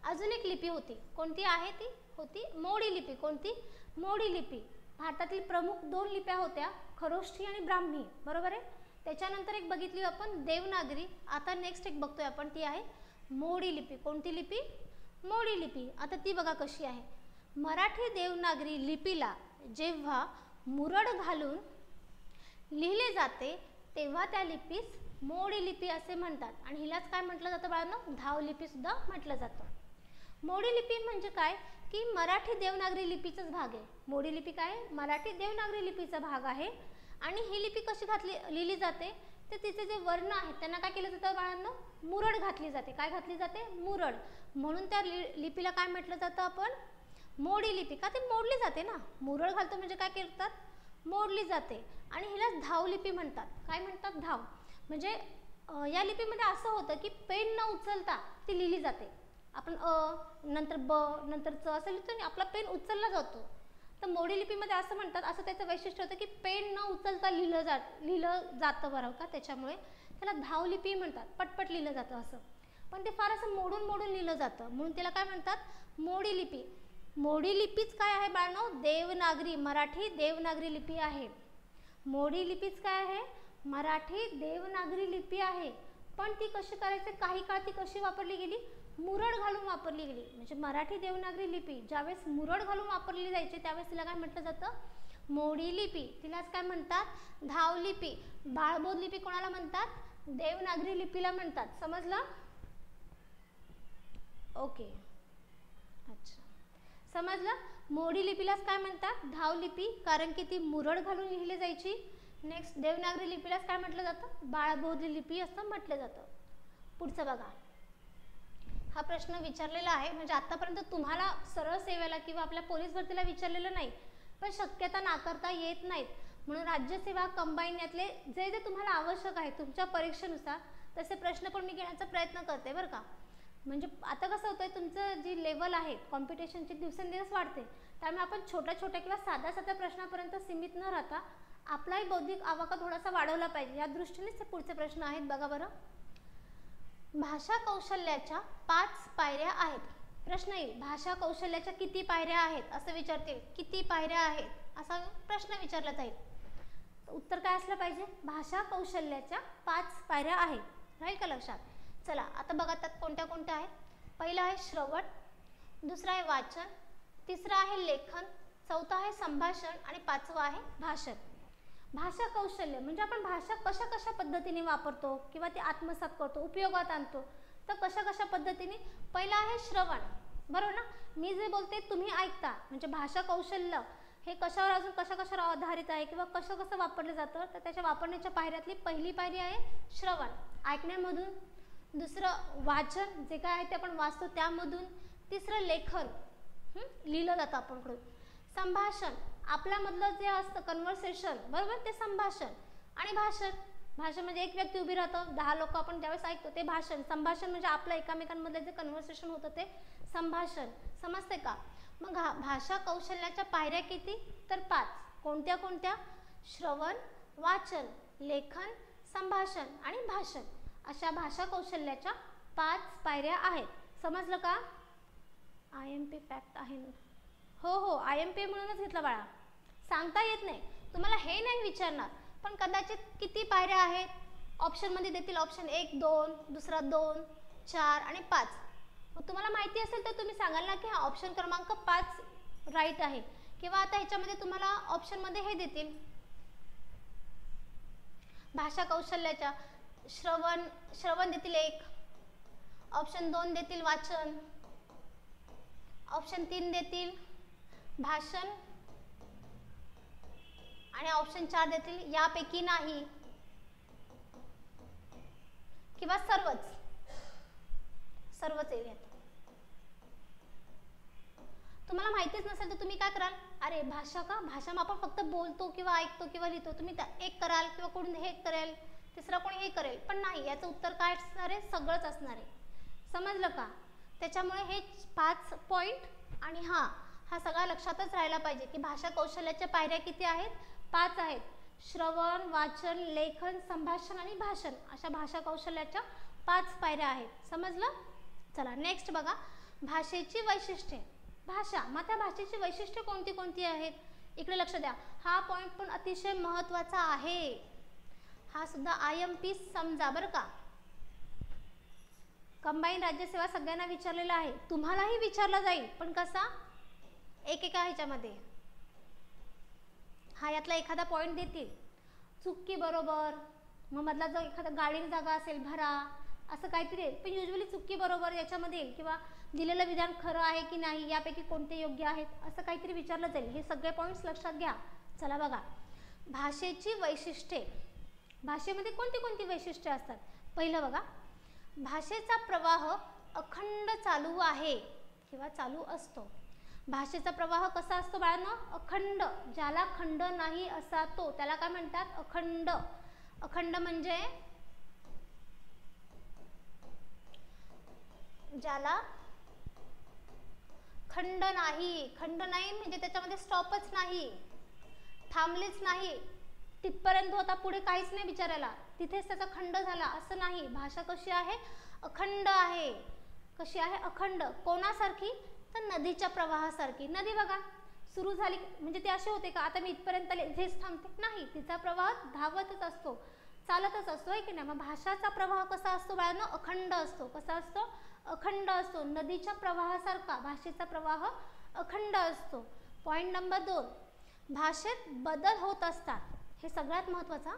अजून एक लिपी होती. कोणती आहे ती, होती मोडी लिपी. कोणती, मोडी लिपी. भारतातील प्रमुख 2 लिप्या होत्या, खरोष्ठी आणि ब्राह्मी. बरोबर आहे. त्याच्यानंतर एक बघितली आपण देवनागरी. आता नेक्स्ट एक बघतोय आपण, ती आहे मोडी लिपी. कोणती लिपी, मोडी लिपी. आता ती बघा कशी आहे. मराठी देवनागरी लिपीला जेव्हा मुरड घालून लिहिले जाते तेव्हा त्या लिपीस मोडी लिपी असे म्हणतात. आणि हिलाच काय म्हटलं जातं बाळांनो, धाव लिपी सुद्धा म्हटलं जातं. मोडी लिपी म्हणजे काय की मराठी देवनागरी लिपीचाच भाग आहे. मोडी लिपी काय, मराठी देवनागरी लिपीचा भाग आहे. आणि ही लिपी कशी लिहिली जाते, तर तिचे जे वर्ण आहेत त्यांना काय केलं जातं बाळांनो, मुरड घातली जाते. काय घातली जाते, मुरड. म्हणून त्या लिपीला काय म्हटलं जातं आपण, मोडी लिपी. का, ते मोडली जाते ना. मुरड घालतो म्हणजे काय करतात, मोडली जाते. आणि हिला धाव लिपी म्हणतात. काय म्हणतात, धाव. म्हणजे या लिपीमध्ये असं होतं की पेन न उचलता ती लिहिली जाते. आपण नंतर ब नंतर च असं लिहितो आणि आपला पेन उचलला जातो. तर मोडी लिपीमध्ये असं म्हणतात, असं त्याचं वैशिष्ट्य होतं की पेन न उचलता लिहिलं जातं बरं का. त्याच्यामुळे त्याला धाव लिपी म्हणतात. पटपट लिहिलं जातं असं. पण ते फार असं मोडून मोडून लिहिलं जातं, म्हणून त्याला काय म्हणतात, मोडी लिपी. मोडी लिपीच काय आहे बाळांनो, देवनागरी, मराठी देवनागरी लिपी आहे. मोडी लिपीच काय आहे, मराठी देवनागरी लिपी आहे. पण ती कशी करायची, काही काळ ती कशी वापरली गेली, मुरड घालून वापरली गेली. म्हणजे मराठी देवनागरी लिपी ज्यावेळेस मुरड घालून वापरली जायची त्यावेळेस तिला काय म्हटलं जातं, मोडी लिपी. तिलाच काय म्हणतात, धाव लिपी. बाळबोध लिपी कोणाला म्हणतात, देवनागरी लिपीला म्हणतात. समजलं. ओके, अच्छा, समजलं. मोडी लिपीलाच काय म्हणतात, धाव लिपी, कारण की ती मुरड घालून लिहिली जायची. नेक्स्ट, देवनागरी लिपीलाच काय म्हटलं जातं, बाळबोध लिपी असं म्हटलं जातं. पुढचं बघा. हा प्रश्न विचारलेला आहे, म्हणजे आतापर्यंत तुम्हाला सरळ सेवेला किंवा आपल्या पोलीस भरतीला विचारलेलं नाही, पण शक्यता नाकारता येत नाहीत. म्हणून राज्यसेवा कंबाईन यातले जे जे तुम्हाला आवश्यक आहे तुमच्या परीक्षेनुसार तसे प्रश्न पण मी घेण्याचा प्रयत्न करते बरं का. म्हणजे आता कसं होतंय, तुमचं जी लेवल आहे कॉम्पिटिशनची दिवसेंदिवस वाढते, त्यामुळे आपण छोट्या छोट्या किंवा साध्या साध्या प्रश्नापर्यंत सीमित न राहता आपलाही बौद्धिक आवाका थोडासा वाढवला पाहिजे, या दृष्टीनेच हे पुढचे प्रश्न आहेत. बघा बरं. भाषा कौशल्याच्या 5 पायऱ्या आहेत. प्रश्न येईल, भाषा कौशल्याच्या किती पायऱ्या आहेत असं विचारतील. किती पायऱ्या आहेत असा प्रश्न विचारला जाईल. उत्तर काय असलं पाहिजे, भाषा कौशल्याच्या 5 पायऱ्या आहेत. राहील का लक्षात. चला आता बघा त्यात कोणत्या कोणत्या आहेत. पहिला आहे श्रवण, दुसरा आहे वाचन, तिसरा आहे लेखन, चौथा आहे संभाषण आणि पाचवा आहे भाषण. भाषा कौशल्य म्हणजे आपण भाषा कशा कशा पद्धतीने वापरतो किंवा ती आत्मसात करतो, उपयोगात आणतो, तर कशा कशा पद्धतीने. पहिला आहे श्रवण, बरोबर ना. मी जे बोलते तुम्ही ऐकता, म्हणजे भाषा कौशल्य हे कशावर अजून कशावर आधारित आहे किंवा कसं वापरलं जातं, तर त्याच्या वापरण्याच्या पायऱ्यातली पहिली पायरी आहे श्रवण, ऐकण्यामधून. दुसरं वाचन, जे काय आहे ते आपण वाचतो त्यामधून. तिसरं लेखन, लिहिलं जातं आपणकडून. संभाषण, आपल्यामधलं जे असतं कन्व्हर्सेशन, बरोबर, ते संभाषण. आणि भाषण, भाषण म्हणजे एक व्यक्ती उभी राहतं, 10 लोक आपण ज्यावेळेस ऐकतो ते भाषण. संभाषण म्हणजे आपलं एकामेकांमधलं जे कन्व्हर्सेशन होतं ते संभाषण. समजते का. मग भाषा कौशल्याच्या पायऱ्या किती, तर 5. कोणत्या कोणत्या, श्रवण, वाचन, लेखन, संभाषण आणि भाषण, अशा भाषा कौशल्याच्या 5 पायऱ्या आहेत. समजलं का. IMP फॅक्ट आहे ना. हो IMP म्हणूनच घेतलं बाळा, सांगता येत नाही तुम्हाला, हे नाही विचारणार, पण कदाचित किती पायऱ्या आहेत ऑप्शनमध्ये देतील. ऑप्शन 1, 2, दुसरा 2, 4 आणि 5. मग तुम्हाला माहिती असेल तर तुम्ही सांगाल ना की हा ऑप्शन क्रमांक 5 राईट आहे. किंवा आता ह्याच्यामध्ये तुम्हाला ऑप्शनमध्ये हे देतील, भाषा कौशल्याच्या श्रवण देतील 1, ऑप्शन 2 देतील वाचन, ऑप्शन 3 देतील भाषण आणि ऑप्शन 4 देतील यापैकी नाही किंवा सर्वच येईल. तुम्हाला माहितीच नसेल तर तुम्ही काय कराल, अरे भाषा मग आपण फक्त बोलतो किंवा ऐकतो किंवा लिहितो, तुम्ही एक कराल किंवा कोणी हे करेल, तिसरा कोणी हे करेल, पण नाही, याचं उत्तर काय असणार आहे, सगळंच असणार आहे. समजलं का. त्याच्यामुळे हे 5 पॉइंट आणि हा सगळा लक्षातच राहायला पाहिजे की भाषा कौशल्याच्या पायऱ्या किती आहेत, 5 आहेत. श्रवण, वाचन, लेखन, संभाषण आणि भाषण, अशा भाषा कौशल्याच्या 5 पायऱ्या आहेत. समजलं. चला नेक्स्ट बघा, भाषेची वैशिष्ट्ये. भाषा, मग त्या भाषेची वैशिष्ट्ये कोणती कोणती आहेत, इकडे लक्ष द्या. हा पॉइंट पण अतिशय महत्त्वाचा आहे, हा सुद्धा IMP समजा बरं का. कंबाईन राज्यसेवा सगळ्यांना विचारलेला आहे, तुम्हालाही विचारला जाईल, पण कसा, एकेका ह्याच्यामध्ये. यातला एखादा पॉइंट देतील, चुकी बरोबर, मग मधला जो एखादा गाडीने जागा असेल भरा, असं काहीतरी आहे. पण युजली चुकी बरोबर याच्यामध्ये येईल किंवा दिलेलं विधान खरं आहे की नाही, यापैकी कोणते योग्य आहेत, असं काहीतरी विचारलं जाईल. हे सगळे पॉइंट्स लक्षात घ्या. चला बघा, भाषेची वैशिष्ट्ये. भाषेमध्ये कोणती कोणती वैशिष्ट्ये असतात. पहिलं बघा, भाषेचा प्रवाह अखंड चालू आहे किंवा चालू असतो. भाषेचा प्रवाह कसा असतो बाळांनो, अखंड. ज्याला खंड नाही असा तो, त्याला काय म्हणतात, अखंड. अखंड म्हणजे ज्याला खंड नाही म्हणजे त्याच्यामध्ये स्टॉपच नाही, थांबलेच नाही, तिथपर्यंत होता, पुढे काहीच नाही बिचारायला, तिथेच त्याचा खंड झाला, असं नाही. भाषा कशी आहे, अखंड आहे. कशी आहे, अखंड. कोणासारखी, तर नदीच्या प्रवाहासारखी. नदी बघा, सुरू झाली म्हणजे ती अशी होते का, आता मी इथपर्यंत इथेच थांबते, नाही, तिचा प्रवाह धावतच असतो, चालतच असतो, आहे की नाही. मग भाषाचा प्रवाह कसा असतो बाळांनो, अखंड असतो. कसा असतो, अखंड असतो. नदीच्या प्रवाहासारखा भाषेचा प्रवाह अखंड असतो. पॉइंट नंबर 2, भाषेत बदल होत असतात. हे सगळ्यात महत्त्वाचा.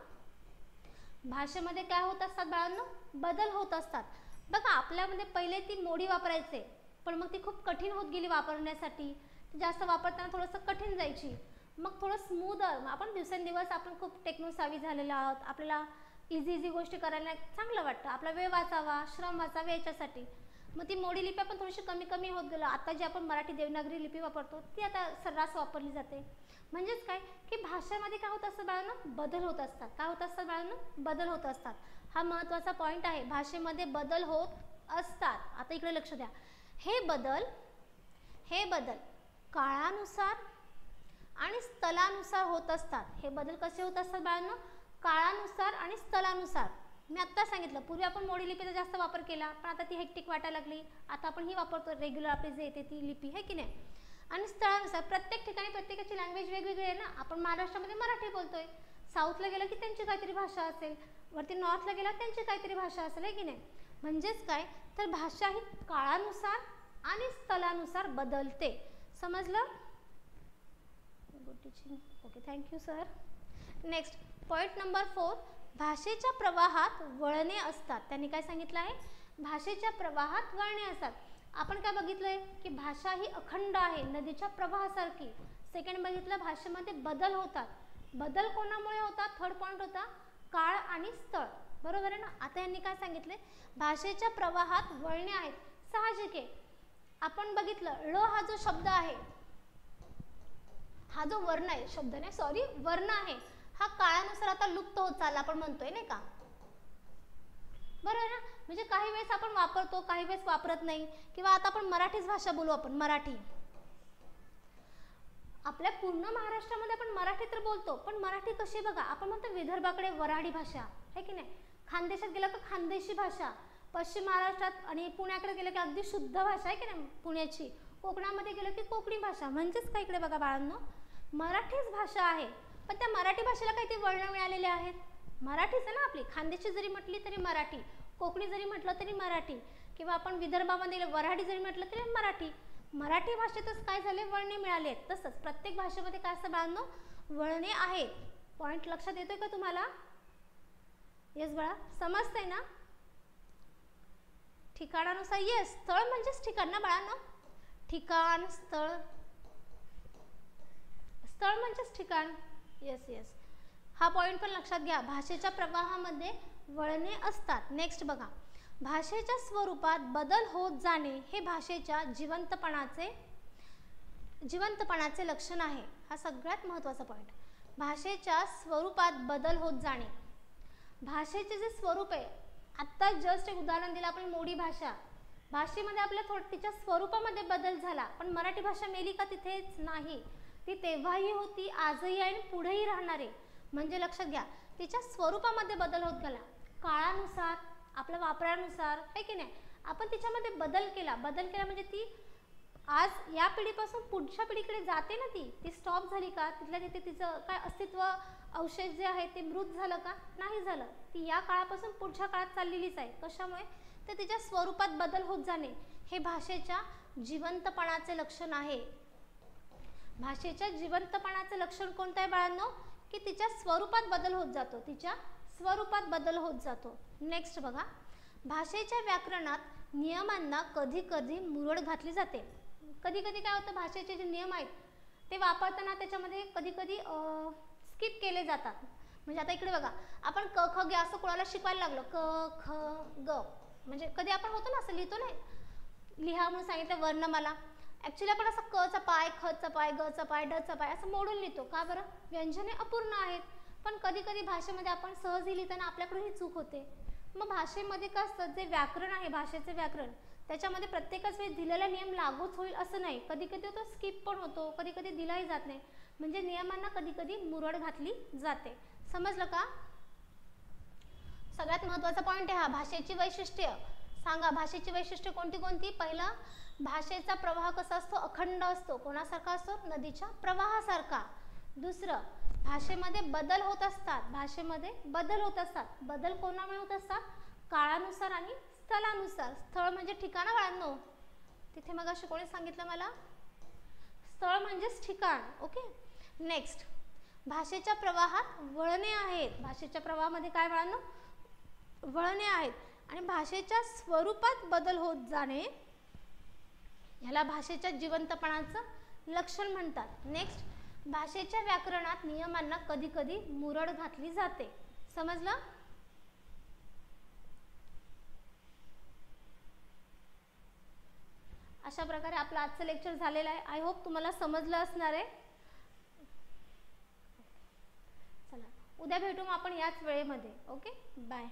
भाषेमध्ये काय होत असतात बाळांनो, बदल होत असतात. बघा, आपल्यामध्ये पहिले ती मोडी वापरायचे, पण मग ती खूप कठीण होत गेली वापरण्यासाठी, जास्त वापरताना थोडंसं कठीण जायची. मग थोडं स्मूदर, आपण दिवसेंदिवस आपण खूप टेक्नोसावी झालेलो आहोत, आपल्याला इझी गोष्टी करायला चांगलं वाटतं, आपला वेळ वाचावा, श्रम वाचावा याच्यासाठी. मग ती मोडी लिपी आपण थोडीशी कमी होत गेलो. आता जी आपण मराठी देवनागरी लिपी वापरतो ती आता सर्रास वापरली जाते. म्हणजेच काय की भाषेमध्ये काय होत असतं बाळांनो, बदल होत असतात. काय होत असतात बाळांनो, बदल होत असतात. हा महत्त्वाचा पॉईंट आहे, भाषेमध्ये बदल होत असतात. आता इकडे लक्ष द्या, हे बदल काळानुसार आणि स्थलानुसार होत असतात. हे बदल कसे होत असतात बाळांनो? काळानुसार आणि स्थलानुसार. मी आत्ता सांगितलं, पूर्वी आपण मोडी लिपीचा जास्त वापर केला, पण आता ती हेक्टिक वाटायला लागली. आता आपण ही वापरतो रेग्युलर आपली जे येते ती लिपी, आहे की नाही? आणि स्थळानुसार प्रत्येक ठिकाणी प्रत्येकाची लँग्वेज वेगवेगळी आहे ना. आपण महाराष्ट्रामध्ये मराठी बोलतोय, साऊथला गेलं की त्यांची काहीतरी भाषा असेल, वरती नॉर्थला गेला त्यांची काहीतरी भाषा असेल, आहे की नाही? म्हणजेच काय, तर भाषा ही काळानुसार आणि स्थलानुसार बदलते. समजलं? Okay, thank you sir. Next point number 4, भाषेच्या प्रवाहात वळणे असतात. त्यांनी काय सांगितलं आहे? भाषेच्या प्रवाहात वळणे असतात. आपण काय बघितलंय की भाषा ही अखंड आहे, नदीच्या प्रवाहासारखी. सेकंड बघितलं, भाषेमध्ये बदल होतात. बदल कोणामुळे होतात? थर्ड पॉईंट होता काळ आणि स्थळ. बरोबर आहे ना? आता यांनी काय सांगितले? भाषेच्या प्रवाहात वळणे आहेत. साहजिक आहे. आपण बघितलं ळ हा जो शब्द आहे, हा जो वर्ण आहे, शब्द नाही सॉरी वर्ण आहे, हा काळानुसार आता लुप्त होत चालला, आपण म्हणतोय नाही का? बरोबर ना? म्हणजे काही वेळेस आपण वापरतो, काही वेळेस वापरत नाही. किंवा आता आपण मराठीच भाषा बोलू, आपण मराठी. आपल्या पूर्ण महाराष्ट्रामध्ये आपण मराठी तर बोलतो, पण मराठी कशी बघा, आपण म्हणतो विदर्भाकडे वऱ्हाडी भाषा, आहे की नाही? खानदेशात गेलं तर खानदेशी भाषा, पश्चिम महाराष्ट्रात आणि पुण्याकडे गेलं की अगदी शुद्ध भाषा, आहे की नाही पुण्याची. कोकणामध्ये गेलं की कोकणी भाषा. म्हणजेच काय, इकडे बघा बाळांनो, मराठीच भाषा आहे, पण त्या मराठी भाषेला काही ते वळण मिळालेले आहेत. मराठीच आहे ना आपली. खानदेशी जरी म्हटली तरी मराठी, कोकणी जरी म्हटलं तरी मराठी, किंवा आपण विदर्भामध्ये वऱ्हाडी जरी म्हटलं तरी मराठी. मराठी भाषेतच काय झाले? वळणे मिळाले. तसंच प्रत्येक भाषेमध्ये काय असतं बाळांनो? वळणे आहेत. पॉईंट लक्षात येतोय का तुम्हाला? येस बाळा, समजतंय ना? ठिकाणानुसार, येस, स्थळ म्हणजेच ठिकाण ना बाळांनो. ठिकाण, स्थळ, स्थळ म्हणजेच ठिकाण. येस येस, हा पॉईंट पण लक्षात घ्या. भाषेच्या प्रवाहामध्ये वळणे असतात. नेक्स्ट बघा, भाषेच्या स्वरूपात बदल होत जाणे हे भाषेच्या जिवंतपणाचे लक्षण आहे. हा सगळ्यात महत्त्वाचा पॉईंट. भाषेच्या स्वरूपात बदल होत जाणे. भाषेचे जे स्वरूप आहे, आत्ता जस्ट एक उदाहरण दिलं आपण, मोडी भाषा. भाषेमध्ये आपल्या तिच्या स्वरूपामध्ये बदल झाला, पण मराठी भाषा मेली का? तिथेच नाही. ती तेव्हाही होती, आजही आहे आणि पुढेही राहणार आहे. म्हणजे लक्षात घ्या, तिच्या स्वरूपामध्ये बदल होत गेला. काळानुसार, आपल्या वापरानुसार, आहे की नाही? आपण तिच्यामध्ये बदल केला. बदल केला म्हणजे ती आज या पिढीपासून पुढच्या पिढीकडे जाते ना, ती स्टॉप झाली का? तिथल्या तिथे तिचं काय अस्तित्व, अवशेष जे आहे ते मृत झालं का? नाही झालं. ती या काळापासून पुढच्या काळात चाललेलीच आहे. कशामुळे? तर तिच्या स्वरूपात बदल होत जाणे हे भाषेच्या जिवंतपणाचे लक्षण आहे. भाषेच्या जिवंतपणाचे लक्षण कोणतं आहे बाळांनो? की तिच्या स्वरूपात बदल होत जातो. तिच्या स्वरूपात बदल होत जातो. नेक्स्ट बघा, भाषेच्या व्याकरणात नियमांना कधी कधी मुरड घातली जाते. कधी कधी काय होतं, भाषेचे जे नियम आहेत ते वापरताना त्याच्यामध्ये कधी कधी स्किप केले जातात. म्हणजे आता इकडे बघा, आपण क ख ग असं कोणाला शिकवायला लागलो, क ख ग, म्हणजे कधी आपण होतो ना असं लिहितो ना, लिहा म्हणून सांगितलं वर्णमाला, ॲक्च्युली आपण असं क चा पाय, ख चा पाय, ग चा पाय, ड चा पाय असं मोडून लिहितो. का बरं? व्यंजने अपूर्ण आहेत. पण कधी कधी भाषेमध्ये आपण सहजही लिहिताना आपल्याकडून ही चूक होते. मग भाषेमध्ये काय असतं, जे व्याकरण आहे, भाषेचे व्याकरण, त्याच्यामध्ये प्रत्येकच वेळी दिलेला नियम लागूच होईल असं नाही. कधी कधी तो स्किप पण होतो, कधी कधी दिलाही जात नाही. म्हणजे नियमांना कधी कधी मुरड घातली जाते. समजलं का? सगळ्यात महत्त्वाचा पॉईंट आहे हा. भाषेची वैशिष्ट्य सांगा. भाषेची वैशिष्ट्य कोणती कोणती? पहिला, भाषेचा प्रवाह कसा असतो? अखंड असतो. कोणासारखा असतो? नदीच्या प्रवाहासारखा. दुसरं, भाषेमध्ये बदल होत असतात. भाषेमध्ये बदल होत असतात. बदल कोणामुळे होत असतात? काळानुसार आणि स्थलानुसार. स्थळ म्हणजे ठिकाण बाळांनो. तिथे मग अशी कोणी सांगितलं मला? स्थळ म्हणजेच ठिकाण. ओके. नेक्स्ट, भाषेच्या प्रवाहात वळणे आहेत. भाषेच्या प्रवाहामध्ये काय बाळांनो? वळणे आहेत. आणि भाषेच्या स्वरूपात बदल होत जाणे ह्याला भाषेच्या जिवंतपणाचं लक्षण म्हणतात. नेक्स्ट, भाषेच्या व्याकरणात नियमांना कधी कधी मुरड घातली जाते. समजलं? अशा प्रकारे आपलं आजचं लेक्चर झालेलं आहे. आय होप तुम्हाला समजलं असणार आहे. चला, उद्या भेटू आपण याच वेळेमध्ये. Okay, bye.